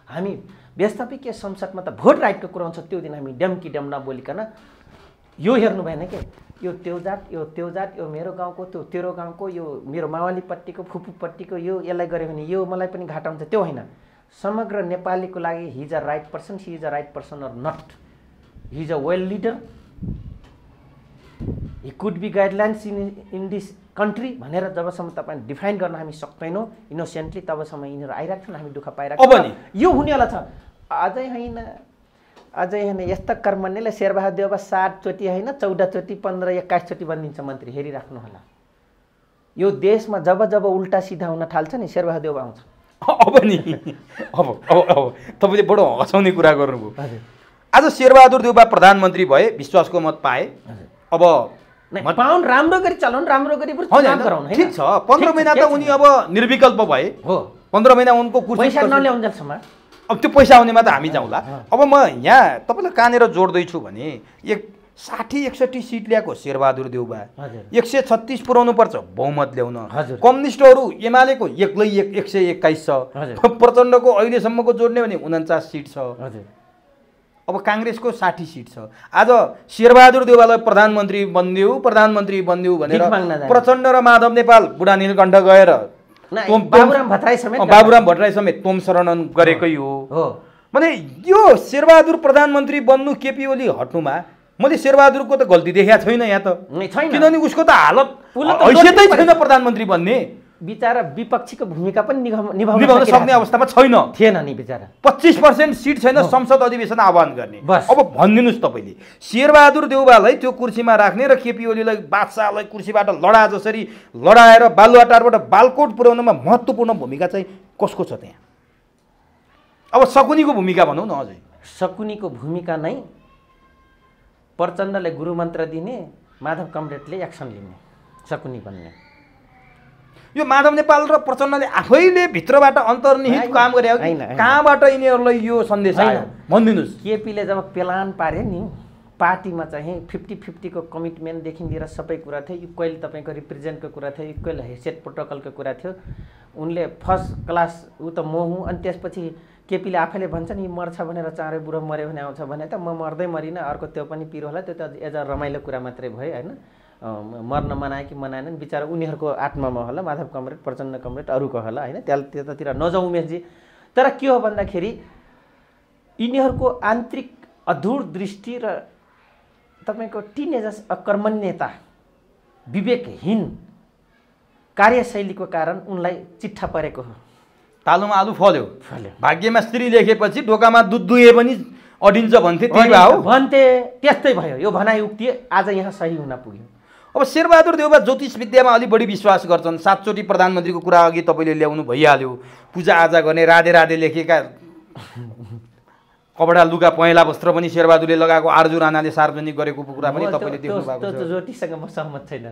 हामी व्यवस्थापिकीय संसदमा त भोट राइटको कुरो हुन्छ, त्यो दिन हामी डम्की डम नबोलिकन यो हेर्नु भएन के यो त्यो जात, यो मेरो गाउँको, त्यो तेरो गाउँको, यो मेरो मावालीपट्टिको, फुपूपट्टिको, यो यसलाई गऱ्यो भने यो मलाई पनि घाटा हुन्छ, त्यो होइन। समग्र नेपालीको लागि he is a right person, she is a right person or not, he is a well leader, he could be guidelines in this country भनेर जबसम्म तपाईँ डिफाइन गर्न हामी सक्दैनौँ इनोसेन्टली, तबसम्म यिनीहरू आइरहेछन्, हामी दुःख पाइरहेको यो हुनेवाला छ। अझै होइन यस्ता कर्मण्यले शेरबहादुर देउवा 7 चोटि होइन 14 चोटि 15-21 चोटि बनिदिन्छ मन्त्री, हेरिराख्नु होला। यो देशमा जब उल्टा सिधा हुन थाल्छ नि शेरबहादुर देउवा आउँछ। अब तपाईँले बडो हँसाउने कुरा गर्नुभयो। आज शेरबहादुर देउवा प्रधानमन्त्री भए, विश्वासको मत पाए। अब पाउन राम्रो गरी चलाउनु, राम्रो गरी गराउनु, ठिक छ। 15 महिना त उनी अब निर्विकल्प भए हो। 15 महिना उनको कुर्सी पैसा नल्याउन्जेलसम्म अब त्यो पैसा आउनेमा त हामी जाउँला। अब म यहाँ तपाईँलाई कहाँनिर जोड्दैछु भने 60-61 सिट ल्याएको शेरबहादुर देउवा, 136 पुर्याउनु पर्छ बहुमत ल्याउन। कम्युनिस्टहरू एमालेको एक्लै 121 छ, प्रचण्डको अहिलेसम्मको जोड्ने भने 49 सिट छ। अब काङ्ग्रेसको 60 सिट छ। आज शेरबहादुर देउवालाई प्रधानमन्त्री बनिदेऊ भनेर प्रचण्ड र माधव नेपाल बुढा नीलकण्ठ गएर बाबुराम भट्टराई समेत तोम शरण गरेकै हो। भने यो शेरबहादुर प्रधानमन्त्री बन्नु केपी ओली हट्नुमा मैले शेरबहादुरको त गल्ती देखेको छैन यहाँ त, किनभने उसको त हालत हैसियतै छैन प्रधानमन्त्री बन्ने। बिचारा विपक्षीको भूमिका पनि निभाउन सक्ने अवस्थामा थिएन नि बिचारा। 25% सिट छैन संसद अधिवेशन आह्वान गर्ने। अब भनिदिनुहोस् तपाईँले शेरबहादुर देउवालाई त्यो कुर्सीमा राख्ने र केपी ओलीलाई बादशाहलाई कुर्सीबाट लडा जसरी लडाएर बालुवाटारबाट बालकोट पुर्याउनमा महत्त्वपूर्ण भूमिका चाहिँ कसको छ त्यहाँ? अब शकुनीको भूमिका भनौँ न। अझै शकुनीको भूमिका नै प्रचण्डले गुरुमन्त्र दिने, माधव कमरेडले एक्सन लिने, शकुनी बन्ने। यो माधव नेपाल र प्रचण्डले आफैले भित्रबाट अन्तर्निहित काम गरे हो कि कहाँबाट यिनीहरूलाई यो सन्देश आयो भनिदिनुहोस्। केपीले जब प्लान पारे नि पार्टीमा चाहिँ 50-50 को कमिटमेन्टदेखि लिएर सबै कुरा थियो। इक्वेल तपाईँको रिप्रेजेन्टको कुरा थियो, इक्वेल हैसियत प्रोटोकलको कुरा थियो। उनले फर्स्ट क्लास ऊ त म हुँ। अनि त्यसपछि केपीले आफैले भन्छ नि मर्छ भनेर चाँडै बुढो मऱ्यो भने आउँछ भने त म मर्दै मरिनँ, अर्को त्यो पनि पिरो होला, त्यो त एज अ रमाइलो कुरा मात्रै भयो होइन। मर्न मनाए कि मनाएनन् बिचरा उनीहरूको आत्मामा होला, माधव कमरेड प्रचण्ड कमरेड अरूको होला होइन। त्यतातिर नजाउँ उमेशजी। तर के हो भन्दाखेरि यिनीहरूको आन्तरिक अधुर दृष्टि र तपाईँको टिनेजर्स अकर्मण्यता, विवेकहीन कार्यशैलीको कारण उनलाई चिट्ठा परेको हो। तालुमा आलु फल्यो। भाग्यमा स्त्री लेखेपछि ढोकामा दुध दुहे पनि अडिन्छ भन्थे, भन्थे त्यस्तै भयो। यो भनाइ उक्ति आज यहाँ सही हुन पुग्यो। अब शेरबहादुर देउवा ज्योतिष विद्यामा अलि बढी विश्वास गर्छन्। 7 चोटि प्रधानमन्त्रीको कुरा अघि तपाईँले ल्याउनु भइहाल्यो। पूजाआजा गर्ने राधे राधे लेखेका कपडा लुगा पहेँला वस्त्र पनि शेरबहादुरले लगाएको आर्जु राणाले सार्वजनिक गरेको कुरा पनि तपाईँले देख्नु भएको छ। त्यो ज्योतिषसँग म सहमत छैन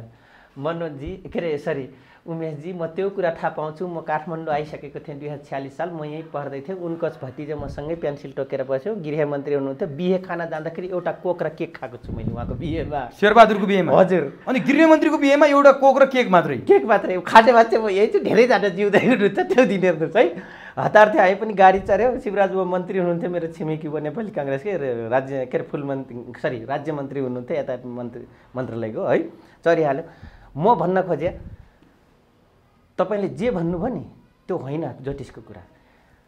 मनोजी, के अरे सरी उमेशजी। म त्यो कुरा थाहा पाउँछु। म काठमाडौँ आइसकेको थिएँ 2046 साल। म यहीँ पढ्दै थिएँ। उनको भतिजा मसँगै पेन्सिल टोकेर बस्यो। गृहमन्त्री हुनुहुन्थ्यो। बिहे खाना जाँदाखेरि एउटा कोक र केक खाएको छु मैले उहाँको बिहेमा, शेरबहादुरको बिहेमा। हजुर। अनि गृहमन्त्रीको बिहेमा एउटा कोक र केक मात्रै? केक मात्रै। खाने मात्रै म यही चाहिँ धेरैजना जिउँदै हुनुहुन्छ त्यो दिन हेर्नुहोस् है। हतार थियो आए पनि गाडी चढ्यो। शिवराज बुवा मन्त्री हुनुहुन्थ्यो, मेरो छिमेकी बुवा नेपाली काङ्ग्रेसकै राज्य के अरे फुल मन्त्री सरी राज्य मन्त्री हुनुहुन्थ्यो यातायात मन्त्रालयको है। चढिहाल्यो। म भन्न खोजेँ तपाईँले जे भन्नुभयो नि त्यो होइन ज्योतिषको कुरा।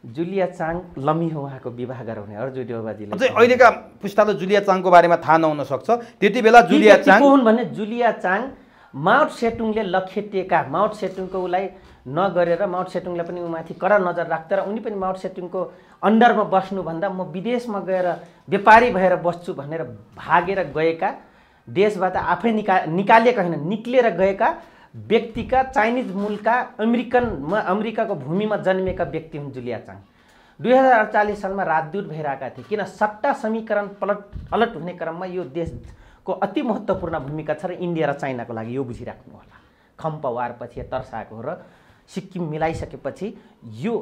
जुलिया चाङ लम्मी हो उहाँको विवाह गराउने अर्जु देउवाजीले। अझै अहिलेका पुस्ताले जुलिया चाङको बारेमा थाहा नहुन सक्छ। त्यति बेला जुलिया चाङ हुन् भने जुलिया चाङ माउट सेटुङले लखेटिएका, माउट सेटुङको उसलाई नगरेर माउट सेटुङलाई पनि उमाथि कडा नजर राख्दा र उनी पनि माउट सेटुङको अन्डरमा बस्नुभन्दा म विदेशमा गएर व्यापारी भएर बस्छु भनेर भागेर गएका, देशबाट आफै निकालिएका होइन निक्लेर गएका व्यक्तिका, चाइनिज मूलका अमेरिकाको भूमिमा जन्मिएका व्यक्ति हुन् जुलिया चाङ। 2048 सालमा राजदूत भएर आएका थिए। किन सट्टा समीकरण अलट हुने क्रममा यो देशको अति महत्त्वपूर्ण भूमिका छ र इन्डिया र चाइनाको लागि यो बुझिराख्नु होला। खम्प वारपछि तर्साएको हो र सिक्किम मिलाइसकेपछि यो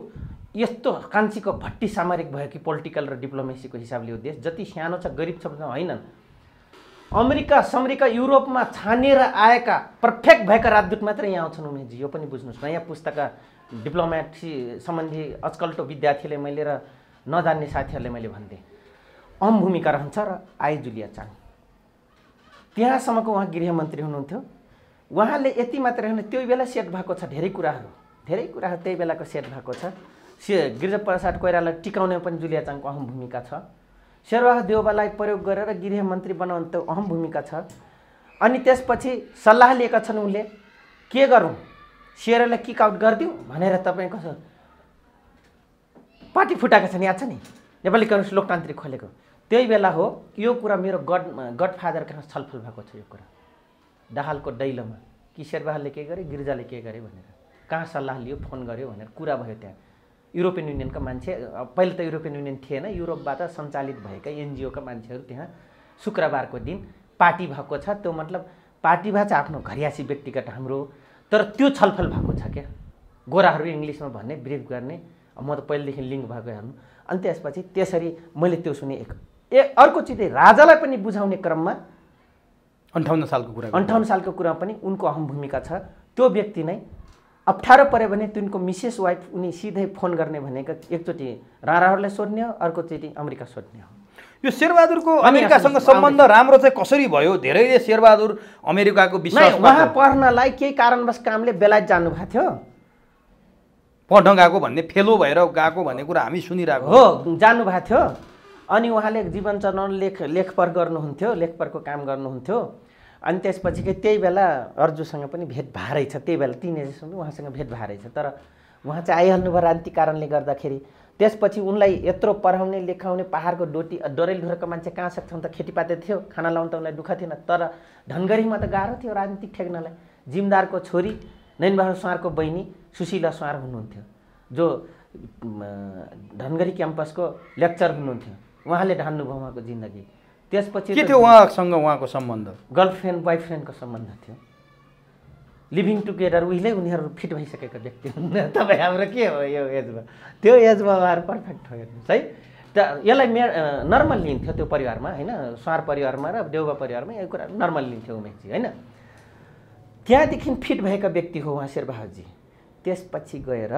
यस्तो कान्छीको भट्टी सामरिक भयो कि पोलिटिकल र डिप्लोमेसीको हिसाबले यो देश जति सानो छ, गरिब छ भने होइनन्। अमेरिका युरोपमा छानेर आएका पर्फेक्ट भएका राजदूत मात्रै यहाँ आउँछन् उमेशजी। यो पनि बुझ्नुहोस्। नयाँ पुस्ताका डिप्लोमेसी सम्बन्धी अचकल्टो विद्यार्थीले मैले र नजान्ने साथीहरूले मैले भन्थे अहम भूमिका रहन्छ र आई जुलिया चाङ। त्यहाँसम्मको उहाँ गृहमन्त्री हुनुहुन्थ्यो। उहाँले यति मात्रै होइन त्यो बेला सेट भएको छ धेरै कुराहरू त्यही बेलाको सेट भएको छ। गिरिजाप्रसाद कोइरालालाई टिकाउने पनि जुलिया चाङको अहम भूमिका छ। शेरबहादुर देउवालाई प्रयोग गरेर गृहमन्त्री बनाउनु त अहम भूमिका छ। अनि त्यसपछि सल्लाह लिएका छन् उनले के गरौँ, शेरलाई किक आउट गरिदिउँ भनेर तपाईँको पार्टी फुटाएका छन्। याद छ नि नेपाली काङ्ग्रेस लोकतान्त्रिक खोलेको त्यही बेला हो। यो कुरा मेरो गडफादरसँग छलफल भएको छ। यो कुरा दाहालको दैलोमा कि शेरबहादुरले के गरे, गिरिजाले के गरे भनेर कहाँ सल्लाह लियो, फोन गर्यो भनेर कुरा भयो। त्यहाँ युरोपियन युनियनका मान्छे, पहिले त युरोपियन युनियन थिएन, युरोपबाट सञ्चालित भएका एनजिओका मान्छेहरू त्यहाँ शुक्रबारको दिन पार्टी भएको छ। त्यो मतलब पार्टी भए चाहिँ आफ्नो घरियासी व्यक्तिगत हाम्रो, तर त्यो छलफल भएको छ क्या। गोराहरू इङ्ग्लिसमा भन्ने ब्रिफ गर्ने, म त पहिलेदेखि लिङ्क भएको हेर्नु। अनि त्यसपछि त्यसरी मैले त्यो सुने। अर्को चिज राजालाई पनि बुझाउने क्रममा 58 सालको कुरा पनि उनको अहम भूमिका छ। त्यो व्यक्ति नै अप्ठ्यारो पऱ्यो भने तिनको मिसेस वाइफ उनी सिधै फोन गर्ने भनेको एकचोटि राणाहरूलाई सोध्ने हो, अर्कोचोटि अमेरिका सोध्ने हो। यो शेरबहादुरको अमेरिकासँग सम्बन्ध राम्रो चाहिँ कसरी भयो? धेरैले शेरबहादुर अमेरिकाको विश्वास उहाँ पढ्नलाई केही कारणवश कामले बेलायत जानुभएको थियो, पढ्न गएको भन्ने फेलो भएर गएको भन्ने कुरा हामी सुनिरहेको हो, जानुभएको थियो। अनि उहाँले जीवन चलाउन लेखपर गर्नुहुन्थ्यो, लेखपरको काम गर्नुहुन्थ्यो। अनि त्यसपछि त्यही बेला अर्जुसँग पनि भेट भए रहेछ, त्यही बेला टिनेजसम्म उहाँसँग भेट भए रहेछ। तर उहाँ चाहिँ आइहाल्नु भयो राजनीतिक कारणले गर्दाखेरि। त्यसपछि उनलाई यत्रो पढाउने लेखाउने पहाडको डोरेलधुराको मान्छे कहाँ सक्छौँ त, खेतीपाती थियो, खाना लाउनु त उनलाई दुःख थिएन। तर धनगढीमा त गाह्रो थियो राजनीतिक ठेक्नलाई। जिमदारको छोरी नैनबहादुर सुवारको बहिनी सुशीला सुवार हुनुहुन्थ्यो, जो धनगढी क्याम्पसको लेक्चर हुनुहुन्थ्यो। उहाँले ढान्नुभयो उहाँको जिन्दगी। त्यसपछि के थियो उहाँसँग उहाँको सम्बन्ध? गर्लफ्रेन्ड बोयफ्रेन्डको सम्बन्ध थियो, लिभिङ टुगेदर। उहिले उनीहरू फिट भइसकेका व्यक्ति हुन्। तपाईँ हाम्रो के हो यो एजमा? त्यो एजमा उहाँहरू पर्फेक्ट हो हेर्नुहोस् है। त यसलाई नर्मल लिन्थ्यो त्यो परिवारमा होइन, स्वार परिवारमा र देउबा परिवारमा यो कुरा नर्मल लिन्थ्यो उमेशजी होइन। त्यहाँदेखि फिट भएका व्यक्ति हो उहाँ शेरबहादुरजी। त्यसपछि गएर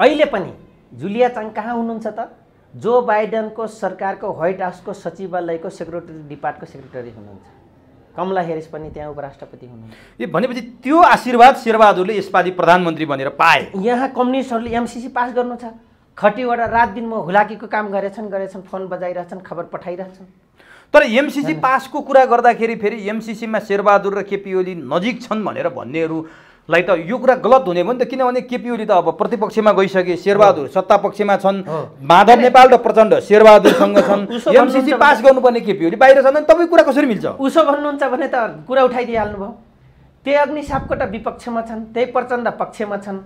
अहिले पनि जुलिया चाङ कहाँ हुनुहुन्छ त? जो बाइडेनको सरकारको व्हाइट हाउसको सचिवालयको सेक्रेटरी डिपार्टको सेक्रेटरी हुनुहुन्छ। कमला हेरिस पनि त्यहाँ उपराष्ट्रपति हुनुहुन्छ। ए भनेपछि त्यो आशीर्वाद शेरबहादुरले यसपालि प्रधानमन्त्री बनेर पाए। यहाँ कम्युनिस्टहरूले एमसीसी पास गर्नु छ, खटीवटा रात दिन म हुलाकीको काम गरेछन्, फोन बजाइरहेछन्, खबर पठाइरहेछन्। तर एमसीसी पासको कुरा गर्दाखेरि फेरि एमसीसीमा शेरबहादुर र केपी ओली नजिक छन् भनेर भन्नेहरूलाई त यो कुरा गलत हुने भयो नि त। किनभने केपी ओली त अब प्रतिपक्षमा गइसके, शेरबहादुर सत्ता पक्षमा छन्, माधव नेपाल र प्रचण्ड शेरबहादुरसँग छन्। एमसीसी पास गर्नुपर्ने केपी ओली बाहिर छन्, तपाईँ कुरा कसरी मिल्छ? उसो भन्नुहुन्छ भने त कुरा उठाइदिइहाल्नु भयो। त्यही अग्नि सापकोटा विपक्षमा छन्, त्यही प्रचण्ड पक्षमा छन्।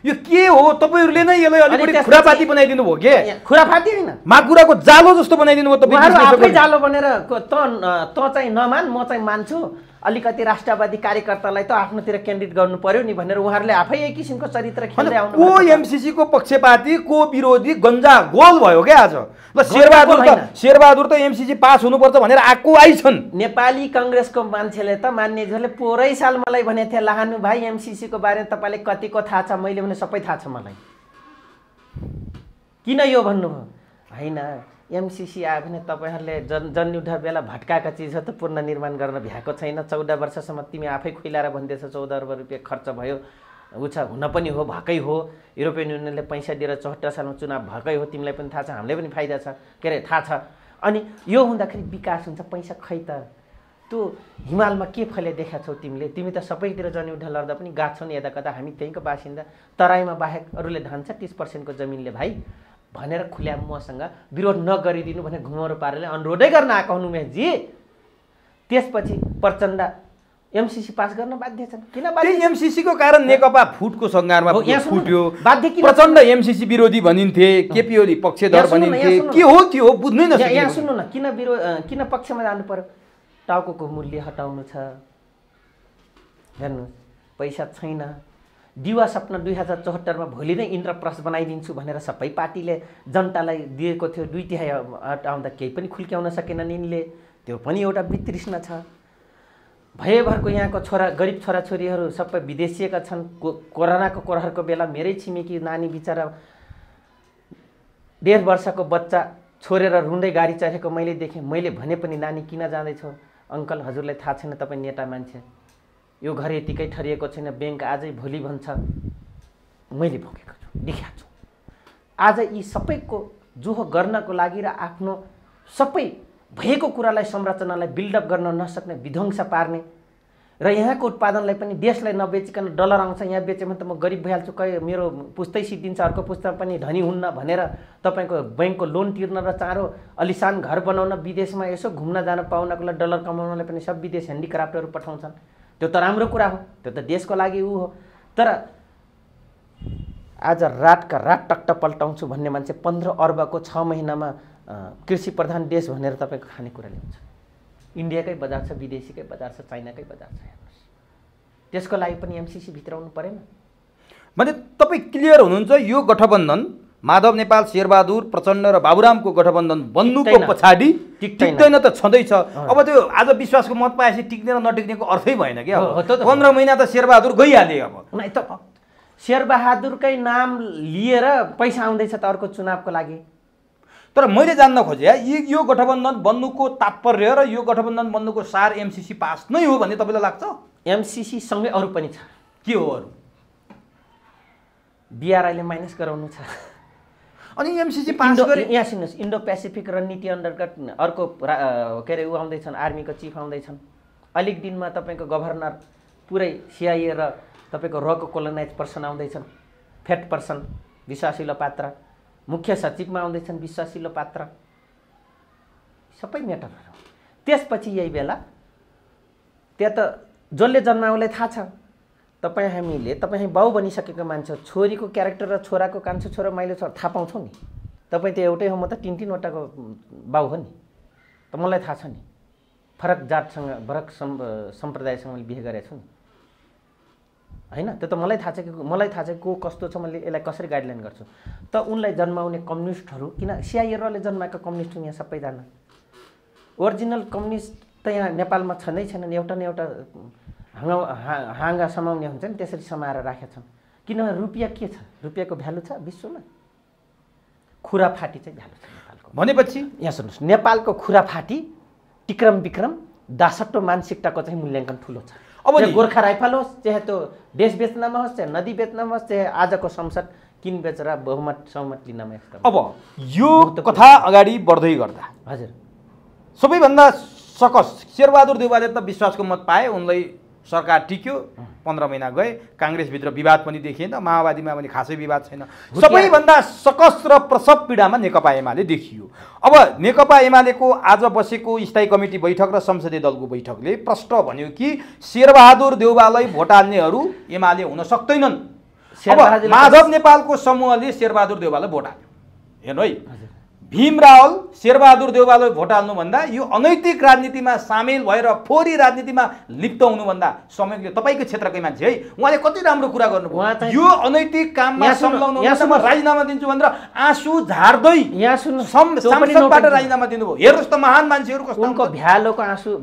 यो के हो? तपाईँहरूले नै यसलाई अलिकति खुरापाती बनाइदिनु भयो के? खुरापाती होइन, माकुराको जालो जस्तो बनाइदिनु भयो। आफै जालो बनेर त चाहिँ नमान, म चाहिँ मान्छु। अलिकति राष्ट्रवादी कार्यकर्तालाई त आफ्नोतिर केन्द्रित गर्नु पर्यो नि भनेर उहाँहरूले आफै एक किसिमको चरित्र खेल्दै आउनु। को एमसीसी को पक्षपाती, को विरोधी गन्जा गोल भयो क्या आज। ल शेरबहादुर त एमसीसी पास हुनुपर्छ भनेर आएको आइछन्। नेपाली काङ्ग्रेसको मान्छेले त मान्नेजले पोरै साल मलाई भने थियो, लाहानु भाइ एमसीसी को बारेमा तपाईँले कतिको थाहा छ? मैले भने सबै थाहा छ मलाई। किन यो भन्नुभयो? होइन, एमसीसी आयो भने तपाईँहरूले जनयुद्ध बेला भट्काएका चिजहरू त पुनर्निर्माण गर्न भ्याएको छैन। 14 वर्षसम्म तिमी आफै खुइलाएर भन्दैछ 14 अर्ब रुपियाँ खर्च भयो, ऊ छ, हुन पनि हो, भएकै हो। युरोपियन युनियनले पैसा दिएर 74 सालमा चुनाव भएकै हो, तिमीलाई पनि थाहा छ, हामीलाई पनि फाइदा छ, के अरे थाहा छ। अनि यो हुँदाखेरि विकास हुन्छ, पैसा खै त? त्यो हिमालमा के फले देखा छौ तिमीले? तिमी त सबैतिर जनयुद्ध लड्दा पनि गएको छौ नि यता कता, हामी त्यहीँको बासिन्दा, तराईमा बाहेक अरूले धान्छ 30% जमिनले भाइ भनेर खुल्याम मसँग विरोध नगरिदिनु भने घुमरो पारेर अनुरोधै गर्न आएको हुनु उमेशजी। त्यसपछि प्रचण्ड एमसीसी पास गर्न बाध्य छन्। किन बाध्य? एमसीसी को कारण नेकपा फुटको सङ्घारमा फुट्यो। प्रचण्ड एमसीसी विरोधी भनिन्थे, केपी ओली पक्षधर भनिन्थे। के हो त्यो बुझ्नै नसकेको। यहाँ सुन्नु न, किन पक्षमा जानु पर्यो? टाउको मूल्य हटाउनु छ, हेर्नु पैसा छैन। दिवा सपना 2074 मा भोलि नै इन्द्रप्रस्थ बनाइदिन्छु भनेर सबै पार्टीले जनतालाई दिएको थियो। 2/3 आउँदा केही पनि खुल्क्याउन सकेनन् यिनले। त्यो पनि एउटा वितृष्णा छ। भयभरको यहाँको गरिब छोराछोरीहरू सबै विदेशिएका छन्। कोरोनाको कोरहरको बेला मेरै छिमेकी नानी बिचरा 1.5 वर्षको बच्चा छोडेर रुँदै गाडी चढेको मैले देखेँ। मैले भने पनि नानी किन जाँदैछौ? अङ्कल हजुरलाई थाहा छैन, तपाईँ नेता मान्छे, यो घर यतिकै ठरिएको छैन, ब्याङ्क आजै भोलि भन्छ। मैले भोगेको छु, देखाएको छु। आज यी सबैको जोहो गर्नको लागि र आफ्नो सबै भएको कुरालाई संरचनालाई बिल्डअप गर्न नसक्ने, विध्वंस पार्ने र यहाँको उत्पादनलाई पनि देशलाई नबेचिकन डलर आउँछ, यहाँ बेच्यो भने त म गरिब भइहाल्छु, मेरो पुस्तै सिद्धिन्छ, अर्को पुस्ता पनि धनी हुन्न भनेर तपाईँको ब्याङ्कको लोन तिर्न र चाँडो अलिसान घर बनाउन, विदेशमा यसो घुम्न जान पाउनको लागि डलर कमाउनलाई पनि सब विदेश ह्यान्डिक्राफ्टहरू पठाउँछन्। त्यो त राम्रो कुरा हो, त्यो त देशको लागि ऊ हो। तर आज रातका रात टक्ट पल्टाउँछु भन्ने मान्छे 15 अर्बको 6 महिनामा कृषि प्रधान देश भनेर तपाईँको खानेकुरा ल्याउँछ। इन्डियाकै बजार छ, विदेशीकै बजार छ, चाइनाकै बजार छ, हेर्नुहोस्। त्यसको लागि पनि एमसीसी भित्र आउनु परेन भने तपाईँ क्लियर हुनुहुन्छ यो गठबन्धन माधव नेपाल, शेरबहादुर, प्रचण्ड र बाबुरामको गठबन्धन बन्नुको पछाडि टिक्दैन त छँदैछ। अब त्यो आज विश्वासको मत पाएपछि टिक्दैन नटिक्नेको अर्थै भएन क्या। 15 महिना त शेरबहादुर गइहाले। अब त शेरबहादुरकै नाम लिएर पैसा आउँदैछ त अर्को चुनावको लागि। तर मैले जान्न खोजेँ यो गठबन्धन बन्नुको तात्पर्य र यो गठबन्धन बन्नुको सार एमसीसी पास नै हो भन्ने तपाईँलाई लाग्छ? एमसीसी सँगै अरू पनि छ। के हो अरू? बीआरआईले माइनस गराउनु छ। अनि एमसीसी पास गरे यहाँ सुन्नुहोस्, इन्डो पेसिफिक रणनीति अन्तर्गत अर्को के अरे ऊ आउँदैछन्, आर्मीको चिफ आउँदैछन्। अलिक दिनमा तपाईँको गभर्नर पुरै सिआइए र तपाईँको रको कोलोनाइज पर्सन आउँदैछन्, फेट पर्सन विश्वासिलो पात्र, मुख्य सचिवमा आउँदैछन् विश्वासिलो पात्र, सबै म्याटरहरू। त्यसपछि यही बेला त्यहाँ त जसले जन्माउलाई थाहा छ, तपाईँ बाउ बनिसकेको मान्छे, छोरीको क्यारेक्टर र छोराको कान्छो छोरा माइलो छोरा थाहा पाउँछौ नि। तपाईँ त एउटै हो, म त 3-3वटाको बाउ हो नि, त मलाई थाहा छ नि। फरक जातसँग फरक सम्प्रदायसँग मैले बिहे गरेको छु नि, होइन? त्यो त मलाई थाहा छ कि को कस्तो छ, मैले यसलाई कसरी गाइडलाइन गर्छु। त उनलाई जन्माउने कम्युनिस्टहरू, किन सिआइएरले जन्माएको कम्युनिस्ट यहाँ सबैजना ओरिजिनल कम्युनिस्ट त यहाँ नेपालमा छँदै छैनन्। एउटा न एउटा हाँगा समाउने हुन्छ नि, त्यसरी समाएर राखेका छन्। किनभने रुपियाँ के छ? रुपियाँको भ्यालु छ विश्वमा? खुराफाटी चाहिँ भ्यालु छ नेपालको। भनेपछि यहाँ सुन्नुहोस्, नेपालको खुराफाटी टिक्रम विक्रम दासट्टो मानसिकताको चाहिँ मूल्याङ्कन ठुलो छ। अब गोर्खा राइफल होस्, चाहे त्यो देश बेच्नमा होस्, चाहे नदी बेच्नमा होस्, चाहे आजको संसद किन बेचेर बहुमत सहमत लिनमा। अब यो कथा अगाडि बढ्दै गर्दा हजुर सबैभन्दा सकस शेरबहादुर देउवाले त विश्वासको मत पाए, उनलाई सरकार टिक्यो, 15 महिना गए, काङ्ग्रेसभित्र विवाद पनि देखिएन, माओवादीमा पनि खासै विवाद छैन। सबैभन्दा सकस र प्रसव पीडामा नेकपा एमाले देखियो। अब नेकपा एमालेको आज बसेको स्थायी कमिटी बैठक र संसदीय दलको बैठकले प्रश्न भन्यो कि शेरबहादुर देउवालाई भोट हाल्नेहरू एमाले हुन सक्दैनन्। माधव नेपालको समूहले शेरबहादुर देउवालाई भोट हाल्यो। हेर्नु है, भीम रावल शेरबहादुर देउवालाई भोट हाल्नुभन्दा यो अनैतिक राजनीतिमा सामेल भएर फोरी राजनीतिमा लिप्त हुनुभन्दा समयले तपाईँको क्षेत्रकै मान्छे है, उहाँले कति राम्रो कुरा गर्नुभयो। यो अनैतिक काममा संलग्न हुँदा म राजीनामा दिन्छु भनेर आँसु झार्दै सांसदबाट राजीनामा दिनुभयो। हेर्नुहोस् त महान मान्छेहरू कस्तो। उनको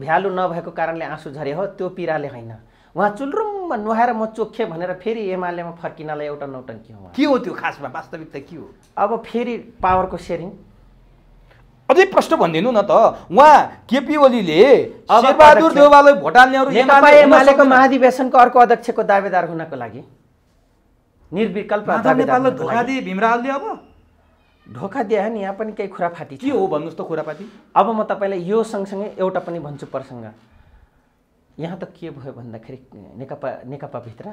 भ्यालु नभएको कारणले आँसु झरे हो, त्यो पीडाले होइन। उहाँ चुल्रुममा नुहाएर म चोखे भनेर फेरि एमालेमा फर्किनलाई एउटा नौटङ्की हो। के हो त्यो खासमा वास्तविकता के हो? अब फेरि पावरको सेयरिङ। अझै प्रश्न भनिदिनु न त, उहाँ केपी ओलीले शेरबहादुर देउवालाई भोट हाल्नेहरू एमालेको महाधिवेशनको अर्को अध्यक्षको दावेदार हुनको लागि निर्विकल्प नेपाललाई धोका दिए भीम रावलले। अब धोका दिए नि, यहाँ पनि केही खुराफाटी के हो भन्नुहोस् त खुराफाटी। अब म तपाईँलाई यो सँगसँगै एउटा पनि भन्छु प्रसङ्ग। यहाँ त के भयो भन्दाखेरि नेकपाभित्र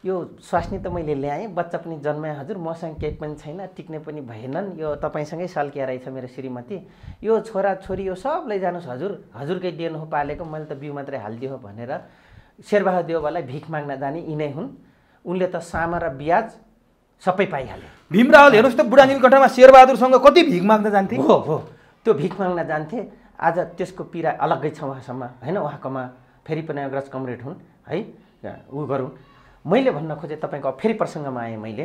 यो स्वास्नी त मैले ल्याएँ, बच्चा पनि जन्माएँ हजुर, मसँग केही पनि छैन, टिक्ने पनि भएनन्, यो तपाईँसँगै सल्किया रहेछ मेरो श्रीमती, यो छोरा छोरी यो सब लैजानुहोस् हजुर, हजुरकै देन हो पालेको, मैले त बिउ मात्रै हालिदियो हो भनेर शेरबहादुर देउवालाई भिख माग्न जाने यिनै हुन्। उनले त सामा र ब्याज सबै पाइहाले। भीम रावल हेर्नुहोस् त, बुढा नीलकण्ठमा शेरबहादुरसँग कति भिख माग्न जान्थे। हो, त्यो भिख माग्न जान्थे। आज त्यसको पीडा अलग्गै छ उहाँसम्म, होइन? उहाँकोमा फेरि पनि अग्रज कमरेड हुन् है, ऊ गरौँ। मैले भन्न खोजेँ तपाईँको फेरि प्रसङ्गमा आएँ मैले,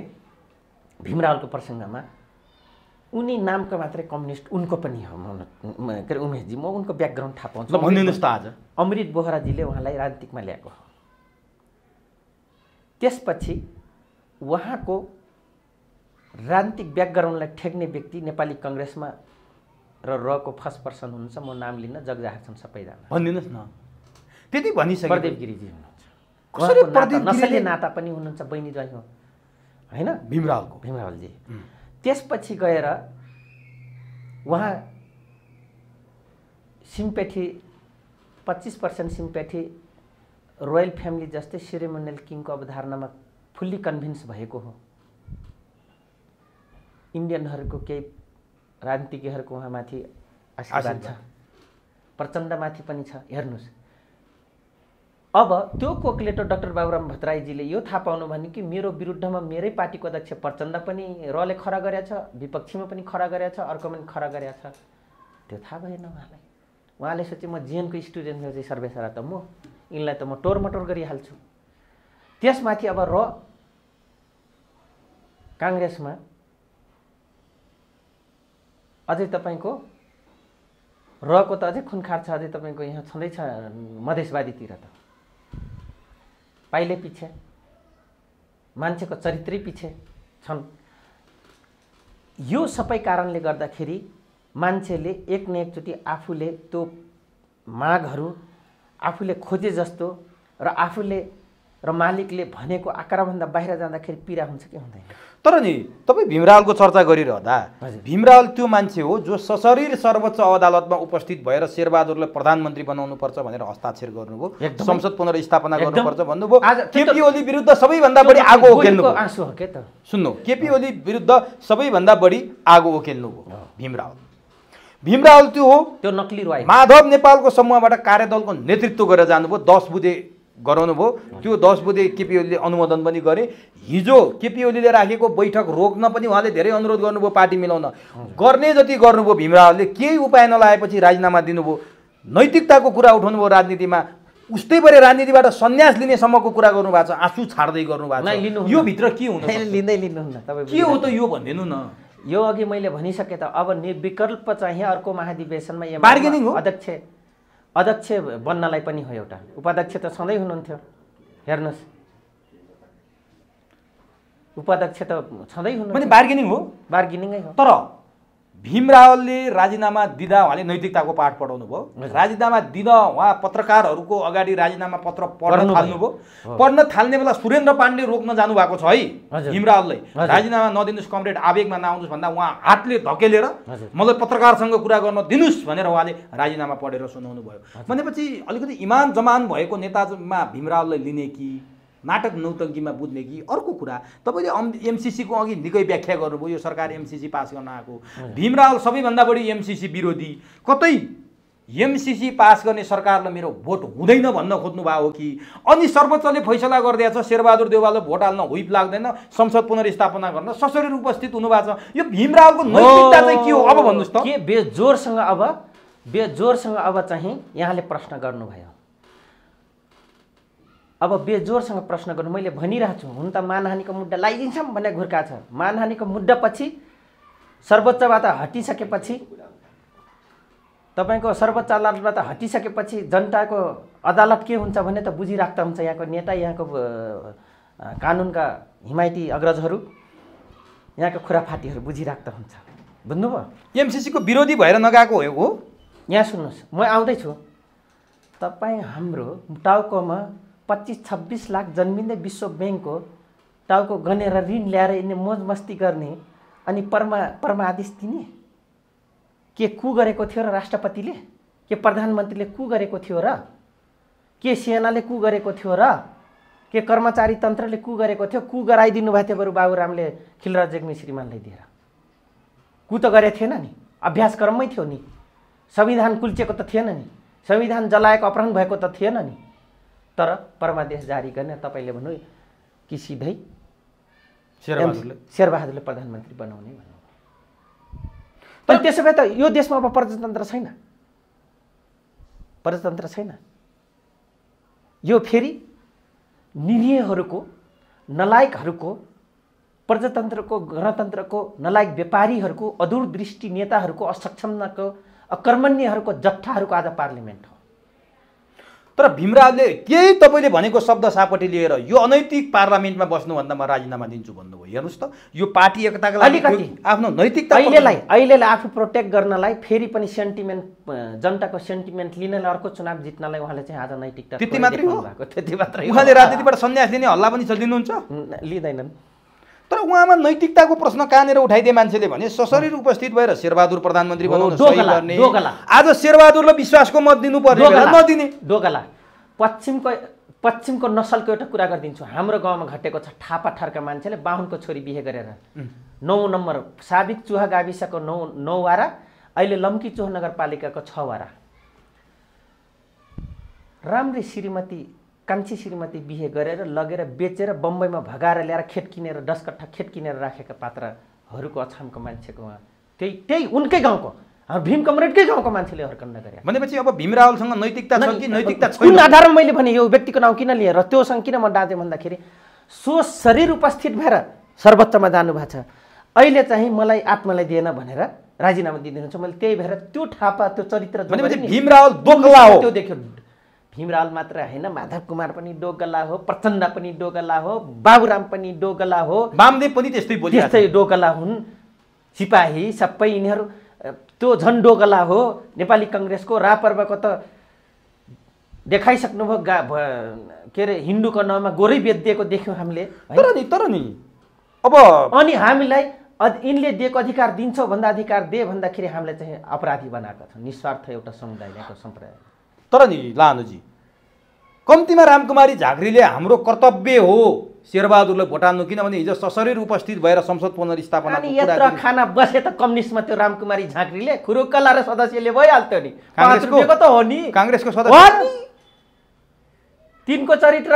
भीम रावलको प्रसङ्गमा। उनी नामको मात्रै कम्युनिस्ट उनको पनि हो, के अरे उमेशजी, म उनको ब्याकग्राउन्ड थाहा पाउँछु। भनिदिनुहोस् त आज। अमृत बोहराजीले उहाँलाई राजनीतिकमा ल्याएको हो। त्यसपछि उहाँको राजनीतिक ब्याकग्राउन्डलाई ठेक्ने व्यक्ति नेपाली कङ्ग्रेसमा र रको फर्स्ट पर्सन हुनुहुन्छ, म नाम लिन जगजाहेर छन् सबैजना। भनिदिनुहोस् न। त्यति भनिसक्यो। प्रदीप गिरिजी हुनुहुन्छ, नसली नाता पनि हुनुहुन्छ, बहिनी ज्वाइँ हो, होइन? भीम रावलजी। त्यसपछि गएर उहाँ सिम्पेथी 25% सिम्पेथी रोयल फ्यामिली जस्तै सेरेमोनियल किङको अवधारणामा फुल्ली कन्भिन्स भएको हो। इन्डियनहरूको केही राजनीतिज्ञहरूको उहाँमाथि आशीर्वाद छ, प्रचण्डमाथि पनि छ। हेर्नुहोस्, अब त्यो कोक्लेटो डाक्टर बाबुराम भट्टराईजीले यो थाहा पाउनु भने कि मेरो विरुद्धमा मेरै पार्टीको अध्यक्ष प्रचण्ड पनि रले खडा गरेछ, विपक्षीमा पनि खडा गरेछ, अर्को पनि खडा गरेछ, त्यो थाहा भएन उहाँलाई। उहाँले सोचे म जिएनको स्टुडेन्ट हो चाहिँ सर्वेसरा त म यिनलाई त म टोरमटोर गरिहाल्छु। त्यसमाथि अब र काङ्ग्रेसमा अझै तपाईँको रको त अझै खुनखार छ, अझै तपाईँको यहाँ छँदैछ मधेसवादीतिर त पाइले पछि मान्छेको चरित्रै पछि छन्। यो सबै कारणले गर्दाखेरि मान्छेले एक न एकचोटि आफूले त्यो मागहरू आफूले खोजे जस्तो र आफूले र मालिकले भनेको आकारभन्दा बाहिर जाँदाखेरि पीडा हुन्छ कि हुँदैन? तर नि तपाईँ भीमरावलको चर्चा गरिरहँदा भीमरावल त्यो मान्छे हो जो सशरीर सर्वोच्च अदालतमा उपस्थित भएर शेरबहादुरलाई प्रधानमन्त्री बनाउनुपर्छ भनेर हस्ताक्षर गर्नुभयो, संसद पुनर्स्थापना गर्नुपर्छ भन्नुभयो। केपी ओली विरुद्ध सबैभन्दा बढी आगो उकेल्नुभयो। आँसु हो के त? सुन्नु, केपी ओली विरुद्ध सबैभन्दा बढी आगो उकेल्नुभयो भीमरावल। भीमरावल त्यो हो, त्यो नक्ली रुवाई। माधव नेपालको समूहबाट कार्यदलको नेतृत्व गरेर जानुभयो, 10 बुँदे गराउनु भयो। त्यो 10 बुँदे केपी ओलीले अनुमोदन पनि गरे। हिजो केपी ओलीले राखेको बैठक रोक्न पनि उहाँले धेरै अनुरोध गर्नुभयो, पार्टी मिलाउन गर्ने जति गर्नुभयो। भीमरावले केही उपाय नलाएपछि राजीनामा दिनुभयो। नैतिकताको कुरा उठाउनु भयो राजनीतिमा, उस्तै परे राजनीतिबाट सन्यास लिनेसम्मको कुरा गर्नुभएको छ, आँसु छाड्दै गर्नुभएको छ। यो भित्र के हुनु लिनुहुन्न तपाईँ? के हो त यो भनिदिनु न। यो अघि मैले भनिसकेँ त, अब निर्विकल्प चाहिँ अर्को महाधिवेशनमा बार्गेनिङ हो। अध्यक्ष बन्नलाई पनि हो एउटा, उपाध्यक्ष त सधैँ हुनुहुन्थ्यो। हेर्नुहोस्, उपाध्यक्ष त सधैँ हुनुहुन्थ्यो। बार्गेनिङ हो, बार्गेनिङै हो। तर भीमरावलले राजीनामा दिँदा उहाँले नैतिकताको पाठ पढाउनु भयो। राजीनामा दिँदा उहाँ पत्रकारहरूको अगाडि राजीनामा पत्र पढ्न थाल्नुभयो। पढ्न थाल्ने बेला सुरेन्द्र पाण्डे रोक्न जानुभएको छ है भीमरावललाई। राजीनामा नदिनुहोस् कमरेड, आवेगमा नआउनुहोस् भन्दा उहाँ हातले धकेलेर मलाई पत्रकारसँग कुरा गर्न दिनुहोस् भनेर उहाँले राजीनामा पढेर सुनाउनु भयो। भनेपछि अलिकति इमान जमान भएको नेतामा भीमरावललाई लिने कि नाटक नौटङ्कीमा बुझ्ने कि अर्को कुरा? तपाईँले एमसिसीको अघि निकै व्याख्या गर्नुभयो, यो सरकार एमसिसी पास गर्न आएको। भीमरावल सबैभन्दा बढी एमसिसी विरोधी, कतै एमसिसी पास गर्ने सरकारलाई मेरो भोट हुँदैन भन्न खोज्नु भयो हो कि? अनि सर्वोच्चले फैसला गरिदिएको छ शेरबहादुर देउवाललाई भोट हाल्न हुइप लाग्दैन, संसद पुनर्स्थापना गर्न सशरीर उपस्थित हुनुभएको छ। यो भीमरावलको नैतिकता चाहिँ के हो अब भन्नुहोस् त? के बेजोरसँग अब चाहिँ यहाँले प्रश्न गर्नुभयो। अब बेजोरसँग प्रश्न गर्नु, मैले भनिरहेको छु, हुन त मानहानिको मुद्दा लगाइदिन्छौँ भन्ने घुर्का छ। मानहानिको मुद्दा पछि सर्वोच्चबाट हटिसकेपछि, तपाईँको सर्वोच्च अदालतबाट हटिसकेपछि जनताको अदालत के हुन्छ भन्ने त बुझिराख्दा हुन्छ। यहाँको नेता, यहाँको कानुनका हिमायती अग्रजहरू, यहाँको खुराफाटीहरू बुझिराख्दा हुन्छ। बुझ्नुभयो? एमसिसीको विरोधी भएर नगएको हो। यहाँ सुन्नुहोस्, म आउँदैछु। तपाईँ हाम्रो टाउकोमा 25-26 लाख जन्मिँदै विश्व ब्याङ्कको टाउको गनेर ऋण ल्याएर यिनले मोज मस्ती गर्ने अनि परमादेश दिने? के कु गरेको थियो र राष्ट्रपतिले? के प्रधानमन्त्रीले कु गरेको थियो र? के सेनाले कु गरेको थियो र? के कर्मचारी तन्त्रले कु गरेको थियो? कु गराइदिनु भएको थियो बरु बाबुरामले खिलराज जेग्मी श्रीमानलाई दिएर। कु त गरेको थिएन नि, अभ्यासक्रममै थियो नि। संविधान कुल्चेको त थिएन नि, संविधान जलाएको अपहरण भएको त थिएन नि। तर परमादेश जारी गर्ने तपाईँले भन्नु कि सिधै शेरबहादुरले प्रधानमन्त्री बनाउने भन्नु। तर त्यसो भए त यो देशमा अब प्रजातन्त्र छैन, प्रजातन्त्र छैन। यो फेरि निरीहहरूको, नलायकहरूको, प्रजातन्त्रको, गणतन्त्रको नलायक व्यापारीहरूको, अदूरदृष्टि नेताहरूको, असक्षमको, अकर्मण्यहरूको जट्ठाहरूको आज पार्लिमेन्ट हो। तर भीमरावले केही तपाईँले भनेको शब्द सापट्टि लिएर यो अनैतिक पार्लिमेन्टमा बस्नुभन्दा म राजीनामा दिन्छु भन्नुभयो। हेर्नुहोस् त, यो पार्टी एकताको लागि आफ्नो नैतिकता अहिलेलाई आफू प्रोटेक्ट गर्नलाई, फेरि पनि सेन्टिमेन्ट, जनताको सेन्टिमेन्ट लिनलाई, अर्को चुनाव जित्नलाई उहाँले चाहिँ आज नैतिकता त्यति मात्रै हो। त्यति मात्रै। उहाँले राजनीतिबाट सन्यास लिने हल्ला पनि चलिदिनुहुन्छ? लिँदैनन्। तर उहाँमा नैतिकताको प्रश्न कहाँनिर उठाइदिए मान्छेले भने सशरीर उपस्थित भएर शेरबहादुर प्रधानमन्त्री बनाउन सही गर्ने। आज शेरबहादुरलाई विश्वासको मत दिनु पर्ने नदिने डोगला। पश्चिमको नसलको एउटा कुरा गरिदिन्छु। हाम्रो गाउँमा घटेको छ, ठापा ठर्का मान्छेले बाहुनको छोरी बिहे गरेर 9 नम्बर साबिक चुहा गाविसको 9 वारा, अहिले लम्की चुहा नगरपालिकाको 6 वारा। राम्री श्रीमती, कान्छी श्रीमती बिहे गरेर लगेर बेचेर बम्बईमा भगाएर ल्याएर खेत किनेर 10 कट्ठा खेत किनेर राखेका पात्रहरूको अछामको मान्छेको उहाँ त्यही उनकै गाउँको, भीम कमरेडकै गाउँको मान्छेले हर्कन्न गरे। भनेपछि अब भीमरावलसँग नैतिकता छ कि नैतिकता छैन? कुन आधारमा मैले भने यो व्यक्तिको नाउँ किन लिएर त्योसँग किन म डाँजे भन्दाखेरि सो शरीर उपस्थित भएर सर्वोच्चमा जानुभएको छ। अहिले चाहिँ मलाई आत्मालाई दिएन भनेर राजीनामा दिइदिनुहुन्छ। मैले त्यही भएर त्यो ठापा, त्यो चरित्र भीमरावल दोगला हो। त्यो देख्यो। भीमरावल मात्र होइन, माधव कुमार पनि डोगला हो, प्रचण्ड पनि डोगला हो, बाबुराम पनि डोगला हो, वामदेव पनि त्यस्तै डोगला हुन्। सिपाही सबै यिनीहरू त्यो झन् डोगला हो। नेपाली कङ्ग्रेसको रापर्वाको त देखाइसक्नुभयो के अरे हिन्दूको नाममा गोरै बेचिदिएको देख्यौँ हामीले। तर नि अब अनि हामीलाई यिनले दिएको अधिकार दिन्छौ भन्दा अधिकार दे भन्दाखेरि हामीलाई चाहिँ अपराधी बनाएका छन् निस्वार्थ एउटा समुदायलाई एउटा सम्प्रदाय। तर नि लानुजी कम्तीमा रामकुमारी झाँक्रीले हाम्रो कर्तव्य हो शेरबहादुरलाई भोट हाल्नु, किनभने हिजो सशरीर उपस्थित भएर संसद पुनर्स्थापना यत्र खाना बसे त कम्युनिस्टमा त्यो रामकुमारी झाँक्रीले खुरुक्कला र सदस्यले भइहाल्थ्यो नि। काङ्ग्रेसको त हो नि, काङ्ग्रेसको सदस्य तिनको चरित्र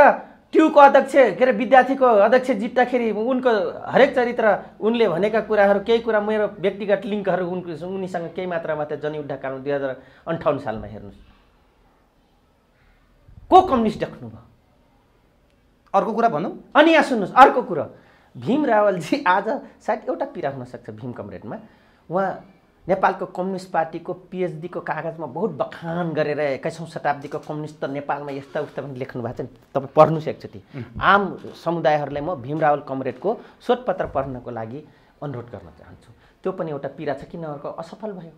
ट्युको अध्यक्ष के अरे विद्यार्थीको अध्यक्ष जित्दाखेरि उनको हरेक चरित्र उनले भनेका कुराहरू केही कुरा मेरो व्यक्तिगत लिङ्कहरू उनीसँग केही मात्रामा त्यो जनयुद्ध कानुन 2058 सालमा हेर्नुहोस् को कम्युनिस्ट देख्नुभयो। अर्को कुरा भनौँ अनि यहाँ सुन्नुहोस् अर्को कुरा, भीम रावलजी आज सायद एउटा पीडा हुनसक्छ भीम कमरेडमा, उहाँ नेपालको कम्युनिस्ट पार्टीको पिएचडी को कागजमा बहुत बखान गरेर 21औं शताब्दीको कम्युनिस्ट त नेपालमा यस्ता उस्ता पनि लेख्नु भएको छ नि, तपाईँ पढ्नुहोस् एकचोटि। आम समुदायहरूलाई म भीम रावल कमरेडको शोधपत्र पढ्नको लागि अनुरोध गर्न चाहन्छु। त्यो पनि एउटा पीडा छ किन उहाँको असफल भयो।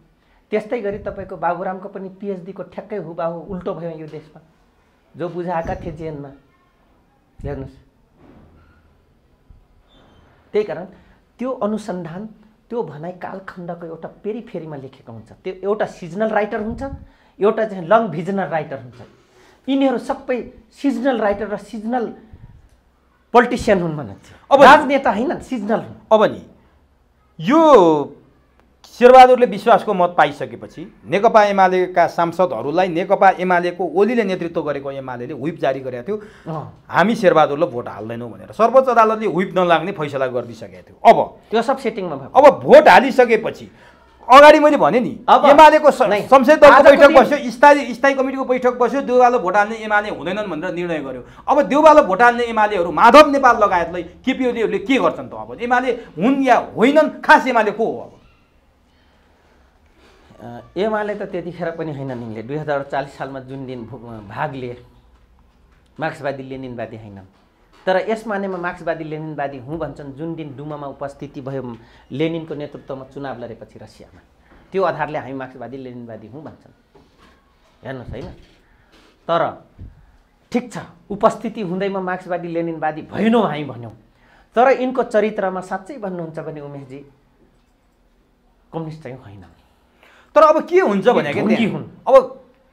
त्यस्तै गरी तपाईँको बाबुरामको पनि पिएचडी को ठ्याक्कै हुबाहु उल्टो भयो यो देशमा, जो बुझाएका थिए जेनमा हेर्नुहोस्। त्यही कारण त्यो अनुसन्धान त्यो भनाइ कालखण्डको एउटा पेरिफेरीमा लेखेको हुन्छ। त्यो एउटा सिजनल राइटर हुन्छ, एउटा चाहिँ लङ भिजनल राइटर हुन्छ। यिनीहरू सबै सिजनल राइटर र सिजनल पोलिटिसियन हुन् भनिन्छ। अब राजनेता हैनन्, सिजनल हुन्। अब नि यो शेरबहादुरले विश्वासको मत पाइसकेपछि नेकपा एमालेका सांसदहरूलाई नेकपा एमालेको ओलीले नेतृत्व गरेको एमालेले व्हिप जारी गरेको थियो, हामी शेरबहादुरलाई भोट हाल्दैनौँ भनेर। सर्वोच्च अदालतले व्हिप नलाग्ने फैसला गरिदिइसकेको थियो। अब त्यो सब सेटिङमा भयो। अब भोट हालिसकेपछि अगाडि मैले भने नि एमालेको संसदीय दलको बैठक बस्यो, स्थायी कमिटीको बैठक बस्यो, देउवालो भोट हाल्ने एमाले हुँदैनन् भनेर निर्णय गर्यो। अब देउवालो भोट हाल्ने एमालेहरू माधव नेपाल लगायतलाई केपी ओलीहरूले के गर्छन् त? अब एमाले हुन् या होइनन्, खास एमाले को हो? अब एमाले त त्यतिखेर पनि हैनन्। यिनले 2040 सालमा जुन दिन भाग लिए मार्क्सवादी लेनिनवादी हैनन्। तर यस मानेमा मार्क्सवादी लेनिनवादी हुँ भन्छन् जुन दिन डुमामा उपस्थिति भयो लेनिनको नेतृत्वमा चुनाव लडेपछि रसियामा, त्यो आधारले हामी मार्क्सवादी लेनिनवादी हुँ भन्छन्। हेर्नुहोस् हैन, तर ठिक छ उपस्थिति हुँदैमा मार्क्सवादी लेनिनवादी भएनौँ हामी भन्यौँ, तर यिनको चरित्रमा साँच्चै भन्नुहुन्छ भने उमेशजी कम्युनिस्ट चाहिँ होइन। तर अब के हुन्छ भने अब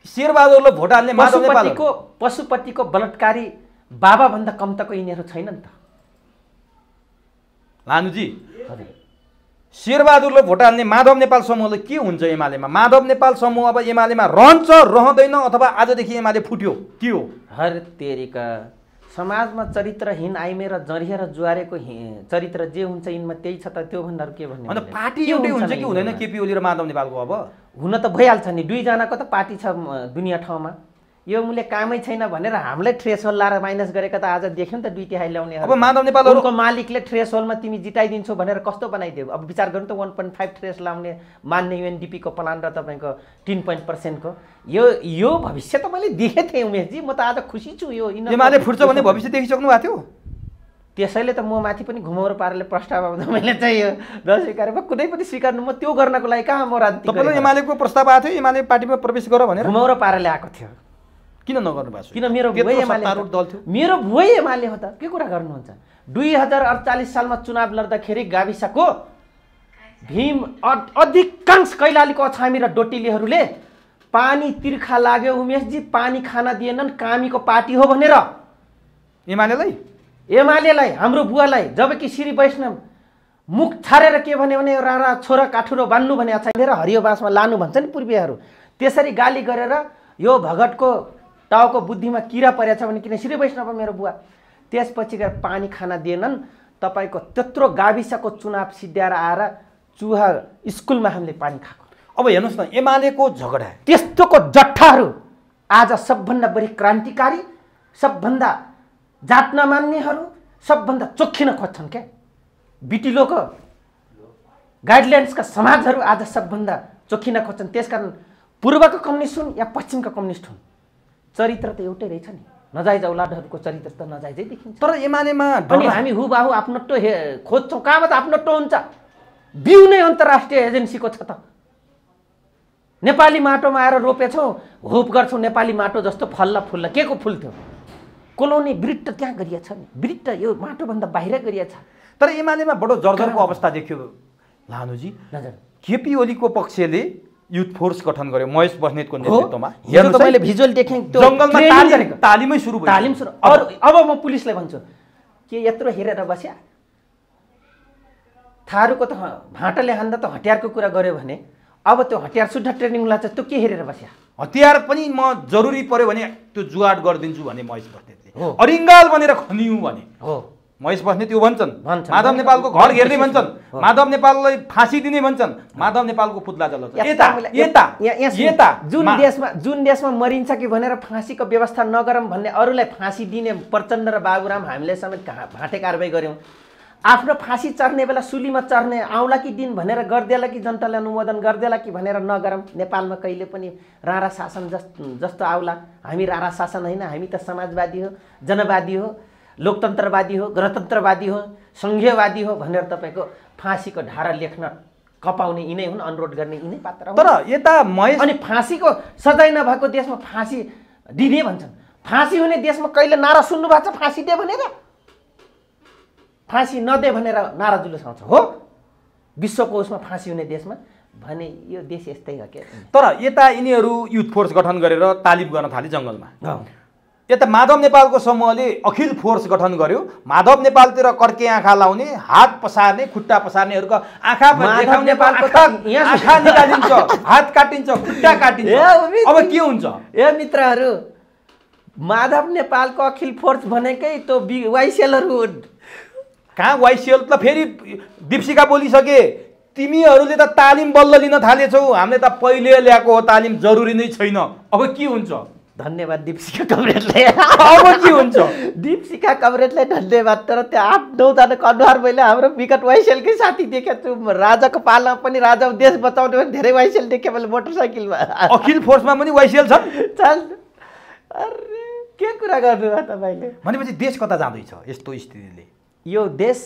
शेरबहादुरलाई भोट हाल्ने माधव नेपालको पशुपतिको बलात्कारी बाबा भन्दा कम त यिनीहरू छैनन् त लानुजी। शेरबहादुरलाई भोट हाल्ने माधव नेपाल समूहलाई के हुन्छ एमालेमा? माधव नेपाल समूह अब एमालेमा रहन्छ रहँदैन अथवा आजदेखि एमाले फुट्यो के हो? हर तेरिका समाजमा चरित्रहीन आइमे र जरिया र जुवारेको चरित्र जे हुन्छ यिनमा त्यही छ त, त्यो भन्दा के भन्ने? अन्त पार्टी एउटै हुन्छ कि हुँदैन केपी ओली र माधव नेपालको? अब हुन त भइहाल्छ नि, दुईजनाको त पार्टी छ दुनियाँ ठाउँमा। यो मूल्य कामै छैन भनेर हामीलाई थ्रेसहोल्ड लाएर माइनस गरेका त आज देख्यौँ त दुई तिहाई ल्याउने। अब माधव नेपालको मालिकले थ्रेसहोल्डमा तिमी जिताइदिन्छौ भनेर कस्तो बनाइदियो? अब विचार गर्नु त 1.5 थ्रेस लाउने मान्ने युएनडिपीको प्लान र तपाईँको 3% को यो भविष्य त मैले देखेँ थिएँ उमेशजी। म त आज खुसी छु। यो एमाले फुट्छ भन्ने भविष्य देखिसक्नु भएको थियो। त्यसैले त म माथि पनि घुमाउरो पारेर प्रस्ताव आउँदा मैले चाहिँ यो नस्वीकारेँ। कुनै पनि स्वीकार्नु, म त्यो गर्नको लागि कहाँ म राजनीति? तपाईँलाई एमालेको प्रस्ताव आएको थियो एमाले पार्टीमा प्रवेश गर भनेर? घुमाउरो पारेर आएको थियो। किन नगर्नु भएको? किन मेरो बुवै एमाले दल थियो? मेरो बुवै एमाले हो त के कुरा गर्नुहुन्छ? 2048 सालमा चुनाव लड्दाखेरि गाविसको भीम अधिकांश कैलालीको अछामी र डोटिलीहरूले पानी तिर्खा लाग्यो उमेशजी, पानी खाना दिएनन्, कामीको पार्टी हो भनेर एमालेलाई हाम्रो बुवालाई। जबकि श्री वैष्णव मुख छारेर के भन्यो भने राणा छोरा काठुरो बान्नु भने अछामेर हरियो बाँसमा लानु भन्छ नि पूर्वीहरू, त्यसरी गाली गरेर यो भगतको टाउको बुद्धिमा किरा परेछ भने किन श्री वैष्णव मेरो बुवा। त्यसपछि गएर पानी खाना दिएनन्, तपाईँको त्यत्रो गाविसको चुनाव सिद्ध्याएर आएर चुहा स्कुलमा हामीले पानी खाएको। अब हेर्नुहोस् न एमालेको झगडा त्यस्तोको जट्ठाहरू आज सबभन्दा बढी क्रान्तिकारी, सबभन्दा जात नमान्नेहरू, सबभन्दा चोखिन खोज्छन् क्या। बिटिलोको गाइडलाइन्सका समाजहरू आज सबभन्दा चोखिन खोज्छन्। त्यसकारण पूर्वको कम्युनिस्ट हुन् या पश्चिमका कम्युनिस्ट हुन्, चरित्र त एउटै रहेछ नि। नजायज औलादहरूको चरित्र त नजायजै देखिन्छ। तर एमालेमा पनि हामी हुबाहु आफ्नोटो खोज्छौँ। कहाँबाट आफ्नोटो हुन्छ? बिउ नै अन्तर्राष्ट्रिय एजेन्सीको छ त। नेपाली माटोमा आएर रोपेछौँ, होप गर्छौँ नेपाली माटो जस्तो फल्ला फुल्ला। के को फुल थियो? कोलोनी ब्रिट त त्यहाँ गरिएछ नि, ब्रिट त यो माटोभन्दा बाहिर गरिएछ। तर एमालेमा बडो जर्जरको अवस्था देखियो लानुजी। हजुर, केपी ओलीको पक्षले युथ फोर्स गठन गर्यो महेश बस्नेतको नेतृत्वमा। हिजो त मैले भिजुअल देखेँ, त्यो जङ्गलमा ट्रेनिङ गरेको, तालिमै सुरु भयो। तालिम सुरु। अब म पुलिसलाई भन्छु, के यत्रो हेरेर बस्या? थारूको त भाँटाले हान्दा त हतियारको कुरा गर्यो भने अब त्यो हतियार सुद्धा ट्रेनिङ लाग्छ, त्यो के हेरेर बस्या? हतियार पनि म जरुरी पर्यो भने त्यो जुगाड गरिदिन्छु भने महेश बस्नेतले, अरिङ्गाल बनेर खनियौँ भने हो महेश बस्नेत त्यो भन्छन्। भन्छन्। माधव नेपालको घर घेर्ने भन्छन्, माधव नेपाललाई फाँसी दिने भन्छन्, माधव नेपालको पुतला जलाउँछ। जुन देशमा मरिन्छ कि भनेर फाँसीको व्यवस्था नगरौँ भन्ने, अरूलाई फाँसी दिने प्रचण्ड र बाबुराम हामीले समेत भाँटे कारबाही गऱ्यौँ। आफ्नो फाँसी चढ्ने बेला सुलीमा चढ्ने आउला कि दिन भनेर गरिदेला कि जनताले अनुमोदन गरिदेला कि भनेर नगरौँ। नेपालमा कहिले पनि राणा शासन जस्तो आउला। हामी राणा शासन होइन, हामी त समाजवादी हो, जनवादी हो, लोकतन्त्रवादी हो, गणतन्त्रवादी हो, सङ्घीयवादी हो भनेर तपाईँको फाँसीको धारा लेख्न कपाउने यिनै हुन्, अनुरोध गर्ने यिनै पात्र हुन्। तर यता महेश अनि फाँसीको सजाय नभएको देशमा फाँसी दिने भन्छन्। फाँसी हुने देशमा कहिले नारा सुन्नु भएको छ फाँसी दे भनेर? फाँसी नदे भनेर नारा जुलुस आउँछ हो विश्वको उसमा फाँसी हुने देशमा भने यो देश यस्तै हो क्या। तर यता यिनीहरू युथ फोर्स गठन गरेर तालिम गर्न थाले जङ्गलमा। यता माधव नेपालको समूहले अखिल फोर्स गठन गर्यो। माधव नेपालतिर कर्के आँखा लाउने, हात पसार्ने, खुट्टा पसार्नेहरूको आँखा देखाउने, आँखा निकालिन्छ, हात काटिन्छ, खुट्टा काटिन्छ। अब के हुन्छ? ए मित्रहरू, माधव नेपालको अखिल फोर्स भनेकै त्यो वाइसिएलहरू हुन्। कहाँ वाइसिएल त? फेरि दीपशिखा बोलिसके, तिमीहरूले त तालिम बल्ल लिन थालेछौ, हामीले त पहिले ल्याएको हो तालिम, जरुरी नै छैन। अब के हुन्छ? धन्यवाद दीपशिखा कमरेडलाई। अब के हुन्छ? दीपशिखा कमरेडलाई धन्यवाद। तर त्यो 8-9 जनाको अनुहार मैले हाम्रो विगत वाइसिएलकै साथी देखेको छु। राजाको पालामा पनि राजा देश बचाउने भने धेरै वाइसिएल देखेँ मैले मोटरसाइकलमा। अखिल फोर्समा पनि वाइसिएल छन्? चल, अरे के कुरा गर्नुभयो तपाईँले? भनेपछि देश कता जाँदैछ यस्तो स्थितिले? यो देश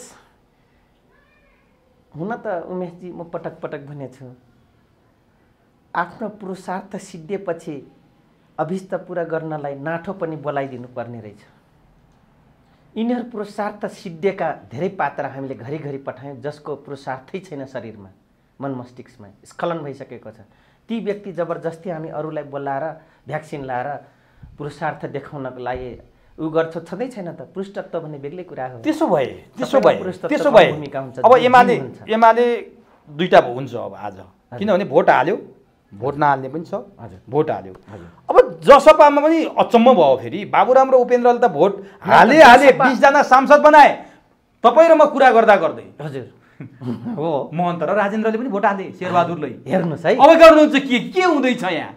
हुन त उमेशजी म पटक पटक भनेछु, आफ्नो पुरुषार्थ सिद्धिएपछि अभिष्ट पुरा गर्नलाई नाठो पनि बोलाइदिनु पर्ने रहेछ। यिनीहरू पुरुषार्थ सिद्धिएका धेरै पात्र हामीले घरिघरि पठायौँ जसको पुरुषार्थै छैन शरीरमा, मन मस्तिष्कमा स्खलन भइसकेको छ। ती व्यक्ति जबरजस्ती हामी अरूलाई बोलाएर भ्याक्सिन लाएर पुरुषार्थ देखाउनको लागि उ गर्छ, छँदै छैन त। पुरुषत्व भन्ने बेग्लै कुरा हो। त्यसो भए अब एमाले दुईटा हुन्छ अब आज, किनभने भोट हाल्यो, भोट नहाल्ने पनि छ। भोट हाल्यो। अब जसपामा पनि अचम्म भयो। फेरि बाबुराम र उपेन्द्रले त भोट हाले 20 जना सांसद बनाए, तपाईँ र म कुरा गर्दा गर्दै। हजुर हो, महन्त र राजेन्द्रले पनि भोट हाले, शेरबहादुरले। हेर्नुहोस् है, अब गर्नुहुन्छ के हुँदैछ यहाँ?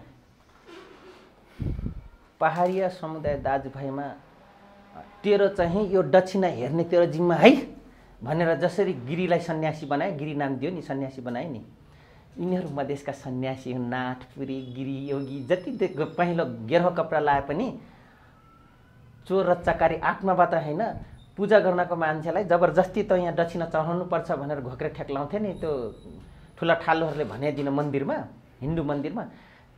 पहाडिया समुदाय दाजुभाइमा तेरो चाहिँ यो दक्षिणा हेर्ने तेरो जिम्मा है भनेर जसरी गिरीलाई सन्यासी बनाए, गिरी नाम दियो नि, सन्यासी बनाए नि, यिनीहरू मधेसका सन्यासी हुन्। नाथपुरी, गिरी, योगी जति पहिलो गेरुवा कपडा लाए पनि चोर र चकारी आत्माबाट होइन, पूजा गर्नको मान्छेलाई जबरजस्ती त यहाँ दक्षिणा चढाउनुपर्छ भनेर घोक्रे ठेक्लाउँथे नि त्यो ठुला ठालुहरूले भनिदिन मन्दिरमा, हिन्दू मन्दिरमा।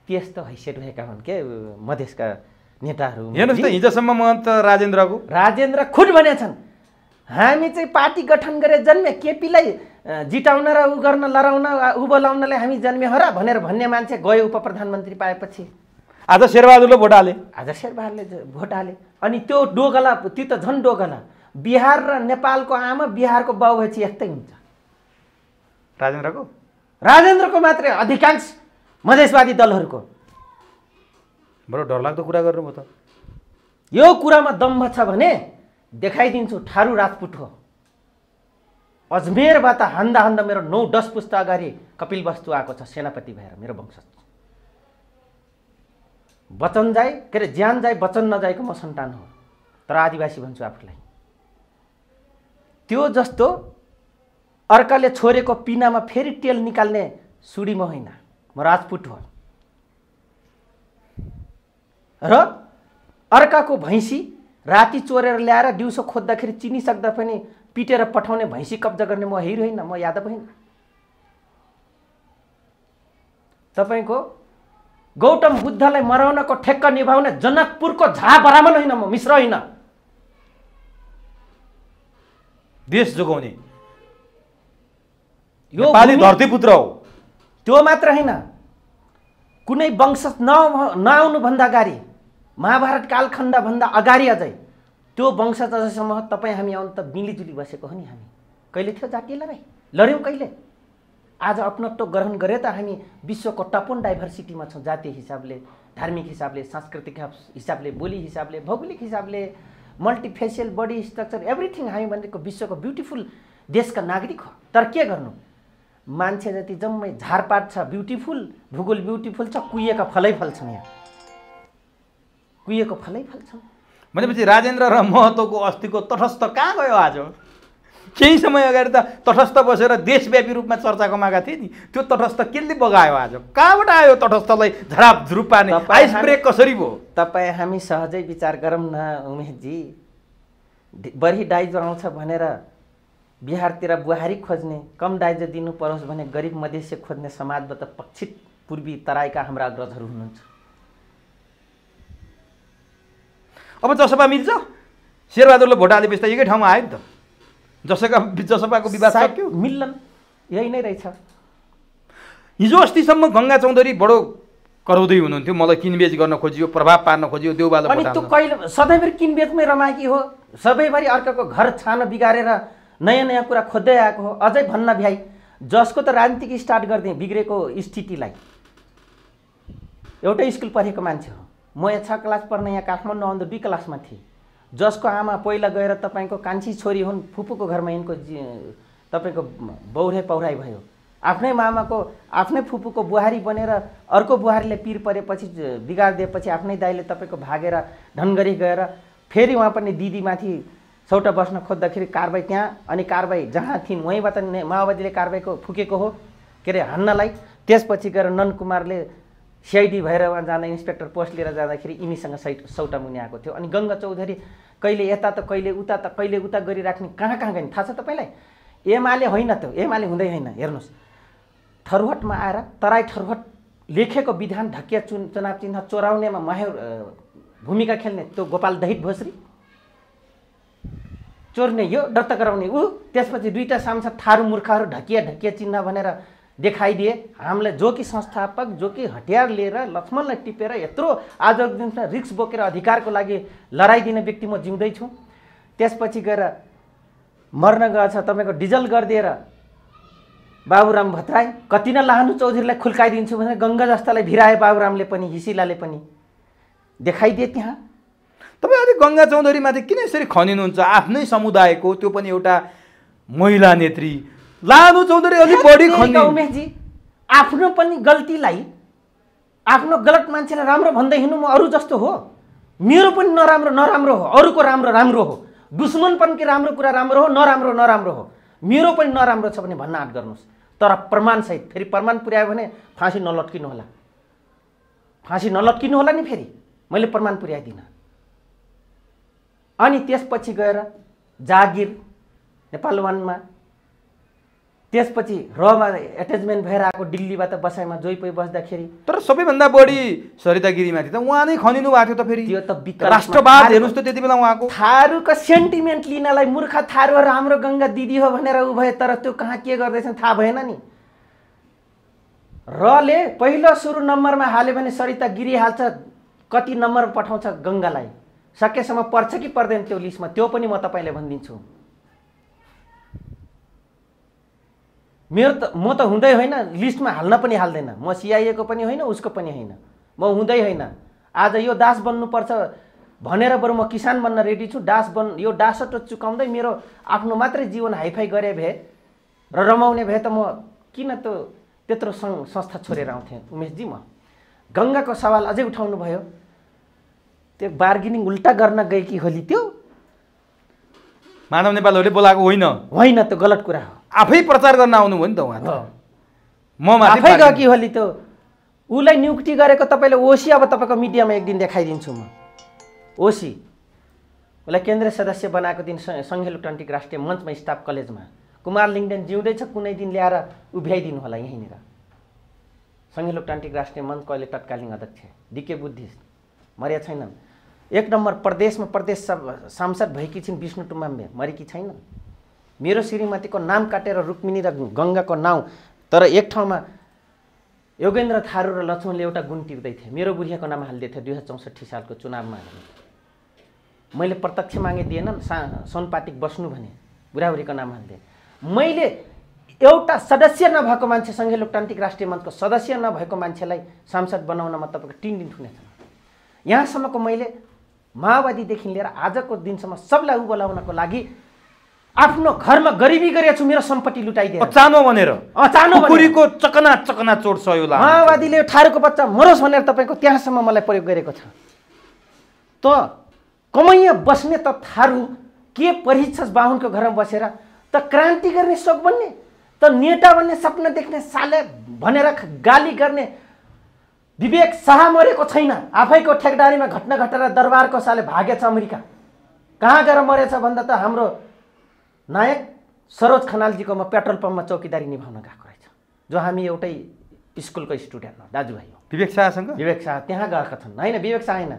त्यस्तो हैसियत रहेका हुन् के मधेसका नेताहरू। हेर्नुहोस् त, हिजोसम्म महन्त राजेन्द्र खुद भनेछन् हामी चाहिँ पार्टी गठन गरे जन्मे, केपीलाई जिताउन र उ गर्न लडाउन उ बोलाउनलाई हामी जन्मे हो र भनेर भन्ने मान्छे गयो उप प्रधानमन्त्री पाएपछि। आज शेरबहादुरले भोट हाले। अनि त्यो डोगला, त्यो त झन् डोगला। बिहार र नेपालको आमा बिहारको बाउ भएपछि यस्तै हुन्छ। राजेन्द्रको मात्रै, अधिकांश मधेसवादी दलहरूको। बडो डरलाग्दो कुरा गर्नुभयो त। यो कुरामा दम्भ छ भने देखाइदिन्छु। थारू राजपूत हो, अजमेरबाट हान्दा हान्दा मेरो 9-10 पुस्ता अगाडि कपिल वस्तु आएको छ सेनापति भएर, मेरो वंशज। वचन जाए के अरे ज्यान जाए वचन नजाएको म सन्तान हो, तर आदिवासी भन्छु आफूलाई। त्यो जस्तो अर्काले छोरेको पिनामा फेरि तेल निकाल्ने सुडी म होइन, म राजपूत हो। र अर्काको भैँसी राति चोरेर ल्याएर दिउँसो खोज्दाखेरि चिनिसक्दा पनि पिटेर पठाउने भैँसी कब्जा गर्ने म हिरो होइन, म यादव होइन। तपाईँको गौतम बुद्धलाई मराउनको ठेक्का निभाउने जनकपुरको झा बराबर होइन, म मिश्र होइन। देश जोगाउने यो नेपाली धरतीपुत्र हो। त्यो मात्र होइन, कुनै वंश नआउनुभन्दा अगाडि, महाभारत कालखण्डभन्दा अगाडि अझै त्यो वंश अझैसम्म तपाईँ हामी आउनु त मिलिजुली बसेको हो नि। हामी कहिले थियो जातीय लडाइँ? लड्यौँ कहिले? आज अपनत्व ग्रहण गरे त हामी विश्वको टप 1 डाइभर्सिटीमा छौँ, जातीय हिसाबले, धार्मिक हिसाबले, सांस्कृतिक हिसाबले, बोली हिसाबले, भौगोलिक हिसाबले, मल्टिफेसियल बडी स्ट्रक्चर, एभ्रिथिङ हामी भनेको विश्वको ब्युटिफुल देशका नागरिक हो। तर के गर्नु, मान्छे जति जम्मै झारपात छ, ब्युटिफुल भूगोल ब्युटिफुल छ, कुहिएका फलै फल्छन्। यहाँ कुहिएको फलै फल्छन् भनेपछि राजेन्द्र र महतोको अस्तित्व तटस्थ कहाँ गयो? आज केही समय अगाडि त तटस्थ बसेर देशव्यापी रूपमा चर्चा कमाएका थिए नि, त्यो तटस्थ केले बगायो? आज कहाँबाट आयो तटस्थलाई झराप झुरुप पार्ने? आइस ब्रेक कसरी भयो? तपाईँ हामी सहजै विचार गरौँ न उमेशजी। बढी दाइजो आउँछ भनेर बिहारतिर बुहारी खोज्ने, कम दाइजो दिनु परोस् भने गरिब मधेसी खोज्ने समाजबाट पक्षित पूर्वी तराईका हाम्रा अग्रजहरू हुनुहुन्छ। अब जसपा मिल्छ? शेरबहादुरले भोट हाले बेस्ता एकै ठाउँमा आयो नि त। जसपाको विवाद सक्यो? मिल्लन, यही नै रहेछ। हिजो अस्तिसम्म गङ्गा चौधरी बडो कराउँदै हुनुहुन्थ्यो, मलाई किनबेच गर्न खोजियो, प्रभाव पार्न खोजियो, देउबाला अनि त्यो कहिले सधैँभरि किनबेचमै रमाएकी हो, सबैभरि अर्काको घर छान बिगारेर नयाँ नयाँ कुरा खोज्दै आएको हो। अझै भन्न भ्याइ जसको त राजनीतिक स्टार्ट गरिदिए बिग्रेको स्थितिलाई। एउटै स्कुल पढेको मान्छे हो, म यहाँ 6 क्लास पढ्न यहाँ काठमाडौँ आउँदा 2 क्लासमा थिएँ। जसको आमा पहिला गएर तपाईँको कान्छी छोरी हुन्, फुपूको घरमा यिनको तपाईँको बौरे पौराई भयो। आफ्नै मामाको आफ्नै फुपूको बुहारी बनेर अर्को बुहारीले पिर परेपछि बिगारिदिएपछि आफ्नै दाइले तपाईँको भागेर ढनगरी गएर फेरि उहाँ पनि दिदीमाथि सौटा बस्न खोज्दाखेरि कारबाही त्यहाँ, अनि कारबाही जहाँ थिइन् वहीँबाट माओवादीले कारबाहीको फुकेको हो के अरे हान्नलाई। त्यसपछि गएर नन्दकुमारले सिआइडी भएर उहाँ जाँदा इन्सपेक्टर पोस्ट लिएर जाँदाखेरि यिनीसँग सौटा मुनि आएको थियो। अनि गङ्गा चौधरी कहिले यता त कहिले उता त कहिले उता गरिराख्ने, कहाँ कहाँ गइन् थाहा छ तपाईँलाई? एमाले होइन त, एमाले हुँदै होइन। हेर्नुहोस्, थरुहटमा आएर तराई थरुहट लेखेको विधान ढकिया चुनाव चिन्ह चोराउनेमा भूमिका खेल्ने त्यो गोपाल दहित भोसरी, चोर्ने यो दर्ता गराउने ऊ, त्यसपछि 2टा सांसद थारू मूर्खहरू ढकिया ढकिया चिन्ह भनेर देखाइदिए। हामीले जो कि संस्थापक, जो कि हतियार लिएर लक्ष्मणलाई टिपेर यत्रो आजको दिनमा रिक्स बोकेर अधिकारको लागि लडाइदिने व्यक्ति म जिउँदैछु। त्यसपछि गएर मर्न गएछ तपाईँको डिजल गरिदिएर बाबुराम भट्टराई, कति न लाहानु चौधरीलाई खुल्काइदिन्छु भनेर गङ्गा जस्तालाई भिराए बाबुरामले पनि, हिसिलाले पनि देखाइदिए। त्यहाँ तपाईँ अहिले गङ्गा चौधरीमाथि किन यसरी खनिनुहुन्छ? आफ्नै समुदायको, त्यो पनि एउटा महिला नेत्री लानु चौधरी अलिक बढी खन्ने। उमेशजी, आफ्नो पनि गल्तीलाई, आफ्नो गलत मान्छेलाई राम्रो भन्दै हिँड्नु म अरू जस्तो हो? मेरो पनि नराम्रो नराम्रो हो, अरूको राम्रो राम्रो हो। दुश्मन पनि के राम्रो कुरा राम्रो हो, नराम्रो नराम्रो हो। मेरो पनि नराम्रो छ भने भन्न आँट गर्नुहोस्, तर प्रमाणसहित। फेरि प्रमाण पुर्यायो भने फाँसी नलट्किनु होला, फाँसी नलट्किनु होला नि। फेरि मैले प्रमाण पुर्याइदिनँ। अनि त्यसपछि गएर जागिर नेपाल वनमा, त्यसपछि रमा एट्याचमेन्ट भएर आएको दिल्लीबाट बसाइमा जोइपोइ बस्दाखेरि। तर सबैभन्दा बढी सरिता गिरीमाथि त उहाँ नै खनिनु भएको थियो त। फेरि त्यो त राष्ट्रवाद हेर्नुहोस् त, त्यति बेला उहाँको थारूको सेन्टिमेन्ट लिनलाई मूर्ख थारूहरू हाम्रो गङ्गा दिदी हो भनेर उ भए, तर त्यो कहाँ के गर्दैछन् थाहा भएन नि। रले पहिलो सुरु नम्बरमा हाल्यो भने सरिता गिरी हाल्छ, कति नम्बर पठाउँछ गङ्गालाई, सकेसम्म पर्छ कि पर्दैन त्यो लिस्टमा, त्यो पनि म तपाईँले भनिदिन्छु। म त हुँदै होइन, लिस्टमा हाल्न पनि हाल्दैन। म सिआइएको पनि होइन, उसको पनि होइन, म हुँदै होइन। आज यो दास बन्नुपर्छ भनेर बरु म किसान बन्न रेडी छु। यो दासत्व चुकाउँदै मेरो आफ्नो मात्रै जीवन हाइफाई गरे भए र रमाउने भए त म किन त्यत्रो संस्था छोडेर आउँथेँ उमेशजी। म गङ्गाको सवाल अझै उठाउनु भयो, त्यो बार्गेनिङ उल्टा गर्न गएकी होली, त्यो मानव नेपालहरूले बोलाएको होइन, होइन, त्यो गलत कुरा हो। आफै प्रचार गर्न आउनु भयो नि त उहाँ। म आफै गएकी होली, त्यो उसलाई नियुक्ति गरेको तपाईँले ओसी, अब तपाईँको मिडियामा एक दिन देखाइदिन्छु म। ओसी उसलाई केन्द्रीय सदस्य बनाएको दिन सङ्घीय लोकतान्त्रिक राष्ट्रिय मञ्चमा स्टाफ कलेजमा कुमार लिङ्गदेन जिउँदैछ, कुनै दिन ल्याएर उभ्याइदिनु होला यहीँनिर। सङ्घीय लोकतान्त्रिक राष्ट्रिय मञ्चको अहिले तत्कालीन अध्यक्ष DK बुद्धिस्ट मरेका छैनन्। 1 नम्बर प्रदेशमा प्रदेश सांसद भएकी छिन् विष्णु तुम्बाम्बे मरेकी छैनन्। मेरो श्रीमतीको नाम काटेर रुक्मिनी र गङ्गाको नाउँ, तर एक ठाउँमा योगेन्द्र थारू र लक्ष्मणले एउटा गुण टिप्दै थिए, मेरो बुढियाको नाम हाल्दै थियो 2064 सालको चुनावमा। मैले प्रत्यक्ष मागे दिएन, सोनपाटिक बस्नु भने बुढाबुढीको नाम हाल्दै। मैले एउटा सदस्य नभएको मान्छे, सङ्घीय लोकतान्त्रिक राष्ट्रिय मञ्चको सदस्य नभएको मान्छेलाई सांसद बनाउनमा तपाईँको 3 दिन ठुनेछ। यहाँसम्मको मैले माओवादीदेखि लिएर आजको दिनसम्म सबलाई बोलाउनको लागि आफ्नो घरमा गरिबी गरेको छु, मेरो सम्पत्ति लुटाइदिए चानो भनेर कुकुरीको चकना चकना चोट सयो ला माओवादीले थारूको बच्चा मरोस् भनेर तपाईँको त्यहाँसम्म मलाई प्रयोग गरेको छ। त कमैया बस्ने त थारू के परिच्छस् बाहुनको घरमा बसेर त क्रान्ति गर्ने सोख बन्ने, त नेता बन्ने सपना देख्ने साले भनेर गाली गर्ने विवेक शाह मरेको छैन, आफैको ठेकदारीमा घटना घटेर दरबारको साले भागेछ अमेरिका। कहाँ गएर मरेछ भन्दा त हाम्रो नायक सरोज खनालजीको म पेट्रोल पम्पमा चौकीदारी निभाउन गएको रहेछ, जो हामी एउटै स्कुलको स्टुडेन्ट हो, दाजुभाइ हो। विवेक शाहसँग? विवेक शाह त्यहाँ गएका छन्। होइन, विवेक शाह होइन,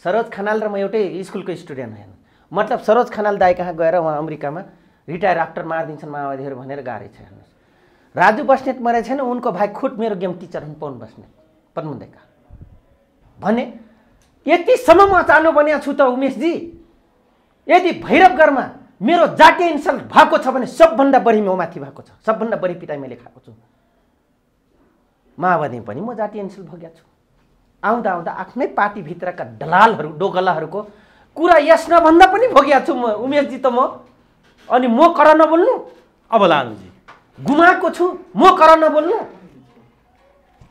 सरोज खनाल र म एउटै स्कुलको स्टुडेन्ट होइन। मतलब सरोज खनाल दाई कहाँ गएर उहाँ अमेरिकामा रिटायर आफ्टर मारिदिन्छन् माओवादीहरू भनेर गएको छ। हेर्नुहोस्, राजु बस्नेत मरेको छैन, उनको भाइ खुद मेरो गेम टिचर हुन् पवन बस्नेत पद्मदेखा भने। यतिसम्म म चाहनु बनिया छु त उमेशजी, यदि भैरवगढमा मेरो जातीय इन्सल्ट भएको छ भने सबभन्दा बढी म माथि भएको छ, सबभन्दा बढी पिटाइ मैले खाएको छु। माओवादी पनि म जातीय इन्सल्ट भोगेको छु। आउँदा आउँदा आफ्नै पार्टीभित्रका दलालहरू डोगलाहरूको कुरा यस नभन्दा पनि भोगेको छु म उमेशजी। त म अनि म कर नबोल्नु? अब लानुजी गुमाएको छु, म कर नबोल्नु?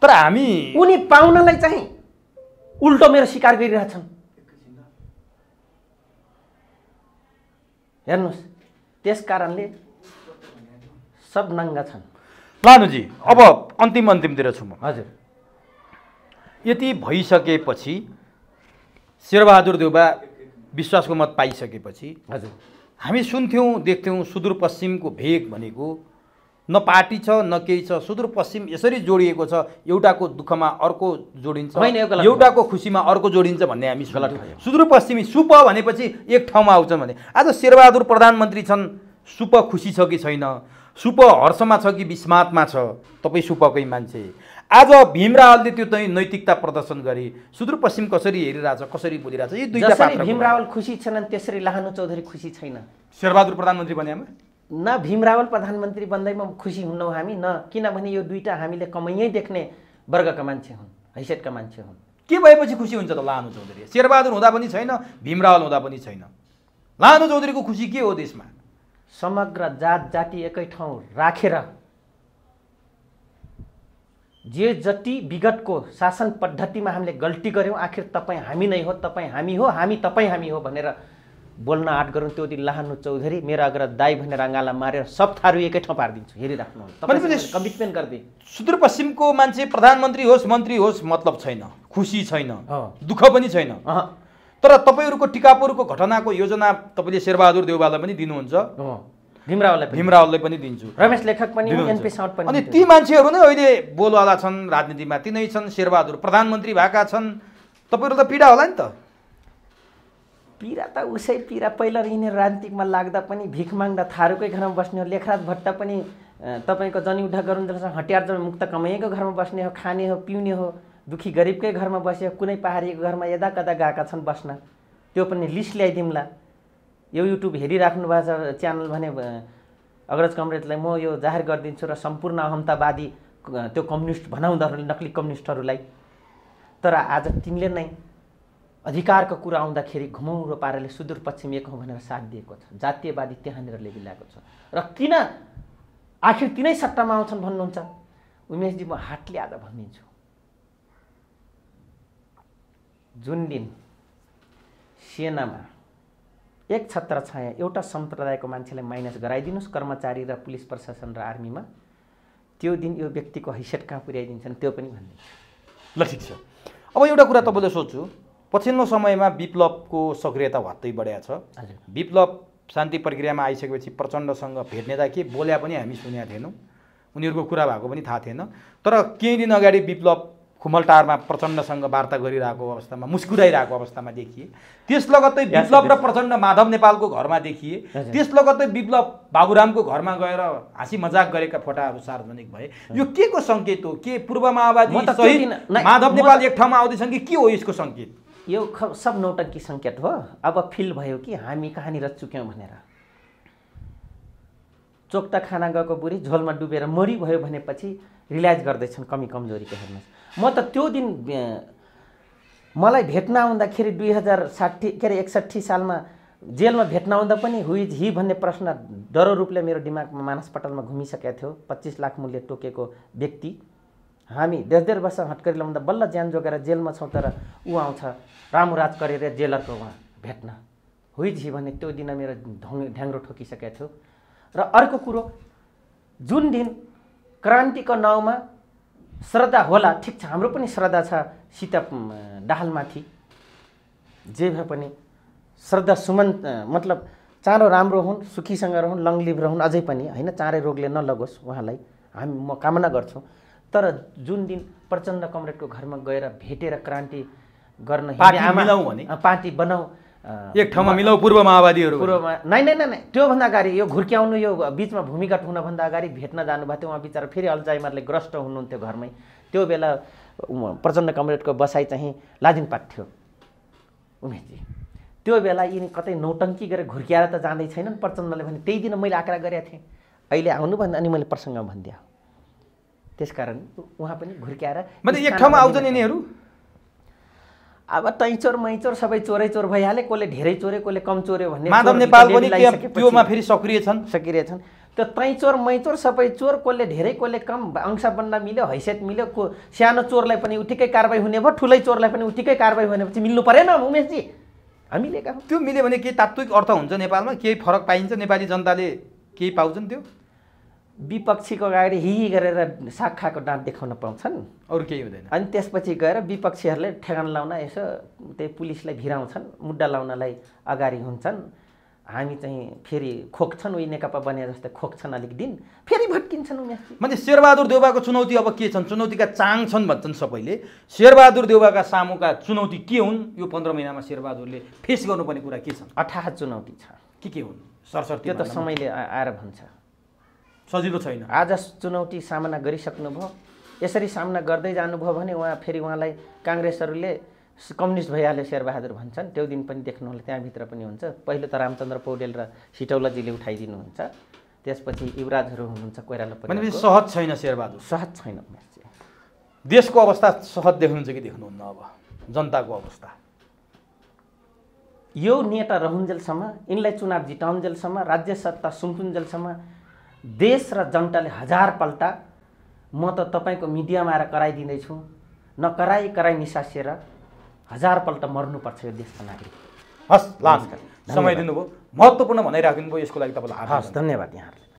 तर हामी उनी पाउनलाई चाहिँ उल्टो मेरो शिकार गरिरहेछन्। हेर्नुहोस्, त्यस कारणले सब नङ्गा छन्। लानुजी अब अन्तिमतिर छु म। हजुर, यति भइसकेपछि शेरबहादुर देउबा विश्वासको मत पाइसकेपछि हजुर, हामी सुन्थ्यौँ देख्थ्यौँ सुदूरपश्चिमको भेग भनेको न पार्टी छ न केही छ, सुदूरपश्चिम यसरी जोडिएको छ, एउटाको दुःखमा अर्को जोडिन्छ, एउटाको खुसीमा अर्को जोडिन्छ भन्ने हामी सुन्छौँ। सुदूरपश्चिमी सुप भनेपछि एक ठाउँमा आउँछन् भने आज शेरबहादुर प्रधानमन्त्री छन्, सुप खुसी छ कि छैन, सुप हर्षमा छ कि विस्मातमा छ, तपाईँ सुपकै मान्छे। आज भीम रावलले त्यो चाहिँ नैतिकता प्रदर्शन गरे, सुदूरपश्चिम कसरी हेरिरहेछ, कसरी बोलिरहेछ, यी दुईटा पात्र। भीम रावल खुसी छैनन् त्यसरी लाहानु चौधरी खुसी छैन। शेरबहादुर प्रधानमन्त्री बन्यामा न भीम रावल प्रधानमन्त्री बन्दैमा खुसी हुन्नौ हामी, न, किनभने यो दुईटा हामीले कमैयै देख्ने वर्गका मान्छे हुन्, हैसियतका मान्छे हुन्। के भएपछि खुसी हुन्छ त लाहानु चौधरी? शेरबहादुर हुँदा पनि छैन, भीम रावल हुँदा पनि छैन, लाहानु चौधरीको खुसी के हो देशमा? समग्र जात जाति एकै ठाउँ राखेर जे जति विगतको शासन पद्धतिमा हामीले गल्ती गऱ्यौँ, आखिर तपाईँ हामी नै हो, तपाईँ हामी हो, हामी तपाईँ हामी हो भनेर बोल्न आँट गरौँ। त्यो दिन लाहानु चौधरी मेरो अग्र दाई भनेर अँगाला मारेर सब थारू एकै ठाउँ पारिदिन्छु, हेरिराख्नु, कमिटमेन्ट गरिदिए। सुदूरपश्चिमको मान्छे प्रधानमन्त्री होस् मन्त्री होस् मतलब छैन, खुसी छैन, दुःख पनि छैन। तर तपाईँहरूको टिकापुरको घटनाको योजना तपाईँले शेरबहादुर देउवालाई पनि दिनुहुन्छ, भीम रावललाई पनि दिन्छु, रमेश लेखक पनि, एनपी साउद पनि। अनि ती मान्छेहरू नै अहिले बोलवाला छन् राजनीतिमा, तिनै छन्, शेरबहादुर प्रधानमन्त्री भएका छन्, तपाईँहरू त पीडा होला नि त? पीडा त उसै पीडा। पहिला यिनीहरू राजनीतिकमा लाग्दा पनि भिख माग्दा थारूकै घरमा बस्ने हो, लेखराज भट्ट पनि तपाईँको जनयुद्ध गरुन्जेलसँग हटियार मुक्त कमैयाको घरमा बस्ने हो, खाने हो, पिउने हो, दुखी गरिबकै घरमा बस्यो, कुनै पहाडीको घरमा यदा कदा गएका छन् बस्न, त्यो पनि लिस्ट ल्याइदिउँला। यो युट्युब हेरिराख्नु भएको छ च्यानल भने अग्रज कमरेडलाई म यो जाहेर गरिदिन्छु र सम्पूर्ण अहमतावादी त्यो कम्युनिस्ट बनाउँदा नक्ली कम्युनिस्टहरूलाई। तर आज तिमीले नै अधिकारको कुरा आउँदाखेरि घुमौरो पाराले सुदूरपश्चिम एक हो भनेर साथ दिएको छ, जातीयवादी त्यहाँनिर ल्याएको छ। र किन आखिर तिनै सट्टामा आउँछन् भन्नुहुन्छ? उमेशजी म हातले आज भनिदिन्छु, जुन दिन सेनामा एक छत्र छाया एउटा सम्प्रदायको मान्छेलाई माइनस गराइदिनुहोस् कर्मचारी र पुलिस प्रशासन र आर्मीमा, त्यो दिन यो व्यक्तिको हैसियत कहाँ पुर्याइदिन्छन् त्यो पनि भनिदिन्छु। ल ठिक छ। अब एउटा कुरा तपाईँले सोध्छु, पछिल्लो समयमा विप्लवको सक्रियता हत्तै बढेको छ। विप्लव शान्ति प्रक्रियामा आइसकेपछि प्रचण्डसँग भेट्ने त के बोल्या पनि हामी सुनेका थिएनौँ। उनीहरूको कुरा भएको पनि थाहा थिएन। तर केही दिन अगाडि विप्लव खुमलटारमा प्रचण्डसँग वार्ता गरिरहेको अवस्थामा मुस्कुराइरहेको अवस्थामा देखिए। त्यस लगत्तै विप्लव र प्रचण्ड माधव नेपालको घरमा देखिए। त्यस लगत्तै विप्लव बाबुरामको घरमा गएर हाँसी मजाक गरेका फोटाहरू सार्वजनिक भए। यो के को सङ्केत हो? के पूर्व माओवादी सहित माधव नेपाल एक ठाउँमा आउँदैछन् कि के हो यसको सङ्केत? यो सब नौटङ्की सङ्केत हो। अब फिल भयो कि हामी कहाँनिर चुक्यौँ भनेर। चोक्टा खाना गएको बुढी झोलमा डुबेर मरिभयो भनेपछि रियलाइज गर्दैछन् कमी कमजोरीको। हेर्नुहोस्, म त त्यो दिन मलाई भेट्न आउँदाखेरि 2061 सालमा जेलमा भेट्न आउँदा पनि हुइज हि भन्ने प्रश्न डरो रूपले मेरो दिमागमा मानसपटलमा घुमिसकेको थियो। 25 लाख मूल्य टोकेको व्यक्ति हामी 10 वर्ष हटकरी लाउँदा बल्ल ज्यान जोगेर जेलमा छौँ, तर ऊ आउँछ रामुराज गरेर जेलरको उहाँ भेट्न। हुइज हि भन्ने त्यो दिन मेरो ढ्याङ्ग्रो ठोकिसकेको थियो। र अर्को कुरो, जुन दिन क्रान्तिको नाउँमा श्रद्धा होला, ठिक छ, हाम्रो पनि श्रद्धा छ सीता दाहालमाथि। जे भए पनि श्रद्धा सुमन मतलब चाँडो राम्रो हुन्, सुखीसँग रहन्, लङ लिभ रहन्, अझै पनि होइन, चाँडै रोगले नलगोस् उहाँलाई म कामना गर्छु। तर जुन दिन प्रचण्ड कमरेडको घरमा गएर भेटेर क्रान्ति गर्न पार्टी बनाऊ, एक ठाउँमा मिलाऊ पूर्व माओवादीहरू, पूर्वमा नै त्योभन्दा अगाडि यो घुर्क्याउनु, यो बिचमा भूमिगत हुनभन्दा अगाडि भेट्न जानुभएको थियो। उहाँ बिचरा फेरि अल्जाइमरले ग्रस्त हुनुहुन्थ्यो घरमै। त्यो बेला प्रचण्ड कमरेडको बसाइ चाहिँ लाजिमपाट थियो उमेशजी। त्यो बेला यिनी कतै नौटङ्की गरेर घुर्क्याएर त जाँदै छैनन् प्रचण्डले भने। त्यही दिन मैले आग्रह गरेका थिएँ अहिले आउनु भन्दा, अनि मैले प्रसङ्ग भनिदिएँ। त्यसकारण उहाँ पनि घुर्क्याएर मतलब एक ठाउँमा आउँछन् यिनीहरू। अब तैचोर मैचोर सबै चोरै चोर भइहाले, कसले धेरै चोरे कसले कम चोर्यो भन्ने। माधव नेपाल पनि त्योमा फेरि सक्रिय छन्। त्यो तैचोर मैचोर सबै चोर, कसले धेरै कसले कम, अंश बन्दा मिल्यो, हैसियत मिल्यो। सानो चोरलाई पनि उठिकै कारबाही हुने भयो, ठुलै चोरलाई पनि उठिकै कारबाही भनेपछि मिल्नु परेन उमेशजी? हामीले त्यो मिल्यो भने के तात्विक अर्थ हुन्छ नेपालमा? केही फरक पाइन्छ? नेपाली जनताले केही पाउँछन्? त्यो विपक्षीको अगाडि हि गरेर साग खाएको दाँत देखाउन पाउँछन्, अरू केही हुँदैन। अनि त्यसपछि गएर विपक्षीहरूले ठेगान लाउन यसो त्यही पुलिसलाई भिराउँछन्, मुद्दा लाउनलाई अगाडि हुन्छन्। हामी चाहिँ फेरि खोक्छन्, उही नेकपा बने जस्तै खोक्छन् अलिक दिन, फेरि भट्किन्छन् उमेशजी। म्हणजे शेरबहादुर देउवाको चुनौती अब के छन्? चुनौतीका चाङ छन् भन्छन् सबैले। शेरबहादुर देउवाका सामुका चुनौती के हुन्? यो 15 महिनामा शेरबहादुरले फेस गर्नुपर्ने कुरा के छन्? अथाह चुनौती छ। के हुन्? सरसर्ती त्यो त समयले आएर भन्छ। सजिलो छैन। आज चुनौती सामना गरिसक्नुभयो, यसरी सामना गर्दै जानुभयो भने उहाँलाई काङ्ग्रेसहरूले कम्युनिस्ट भइहाल्यो शेरबहादुर भन्छन्। त्यो दिन पनि देख्नु होला, त्यहाँभित्र पनि हुन्छ। पहिलो त रामचन्द्र पौडेल र सिटौलाजीले उठाइदिनुहुन्छ, त्यसपछि युवराजहरू हुनुहुन्छ, कोइराला पनि। सहज छैन शेरबहादुर, सहज छैन। देशको अवस्था सहज देख्नुहुन्छ कि देख्नुहुन्न? अब जनताको अवस्था यो नेता रहन्जेलसम्म, यिनलाई चुनाव जिताउन्जेलसम्म, राज्य सत्ता सुम्पुन्जेलसम्म देश र जनताले 1000 पल्ट म त तपाईँको मिडियामा आएर कराइदिँदैछु, कराई निसासिएर 1000 पल्ट मर्नुपर्छ यो देशका नागरिक। हस्, लास्ट समय दिनुभयो, महत्त्वपूर्ण भनाइराख्नु भयो, यसको लागि तपाईँलाई हस्, धन्यवाद यहाँहरूले।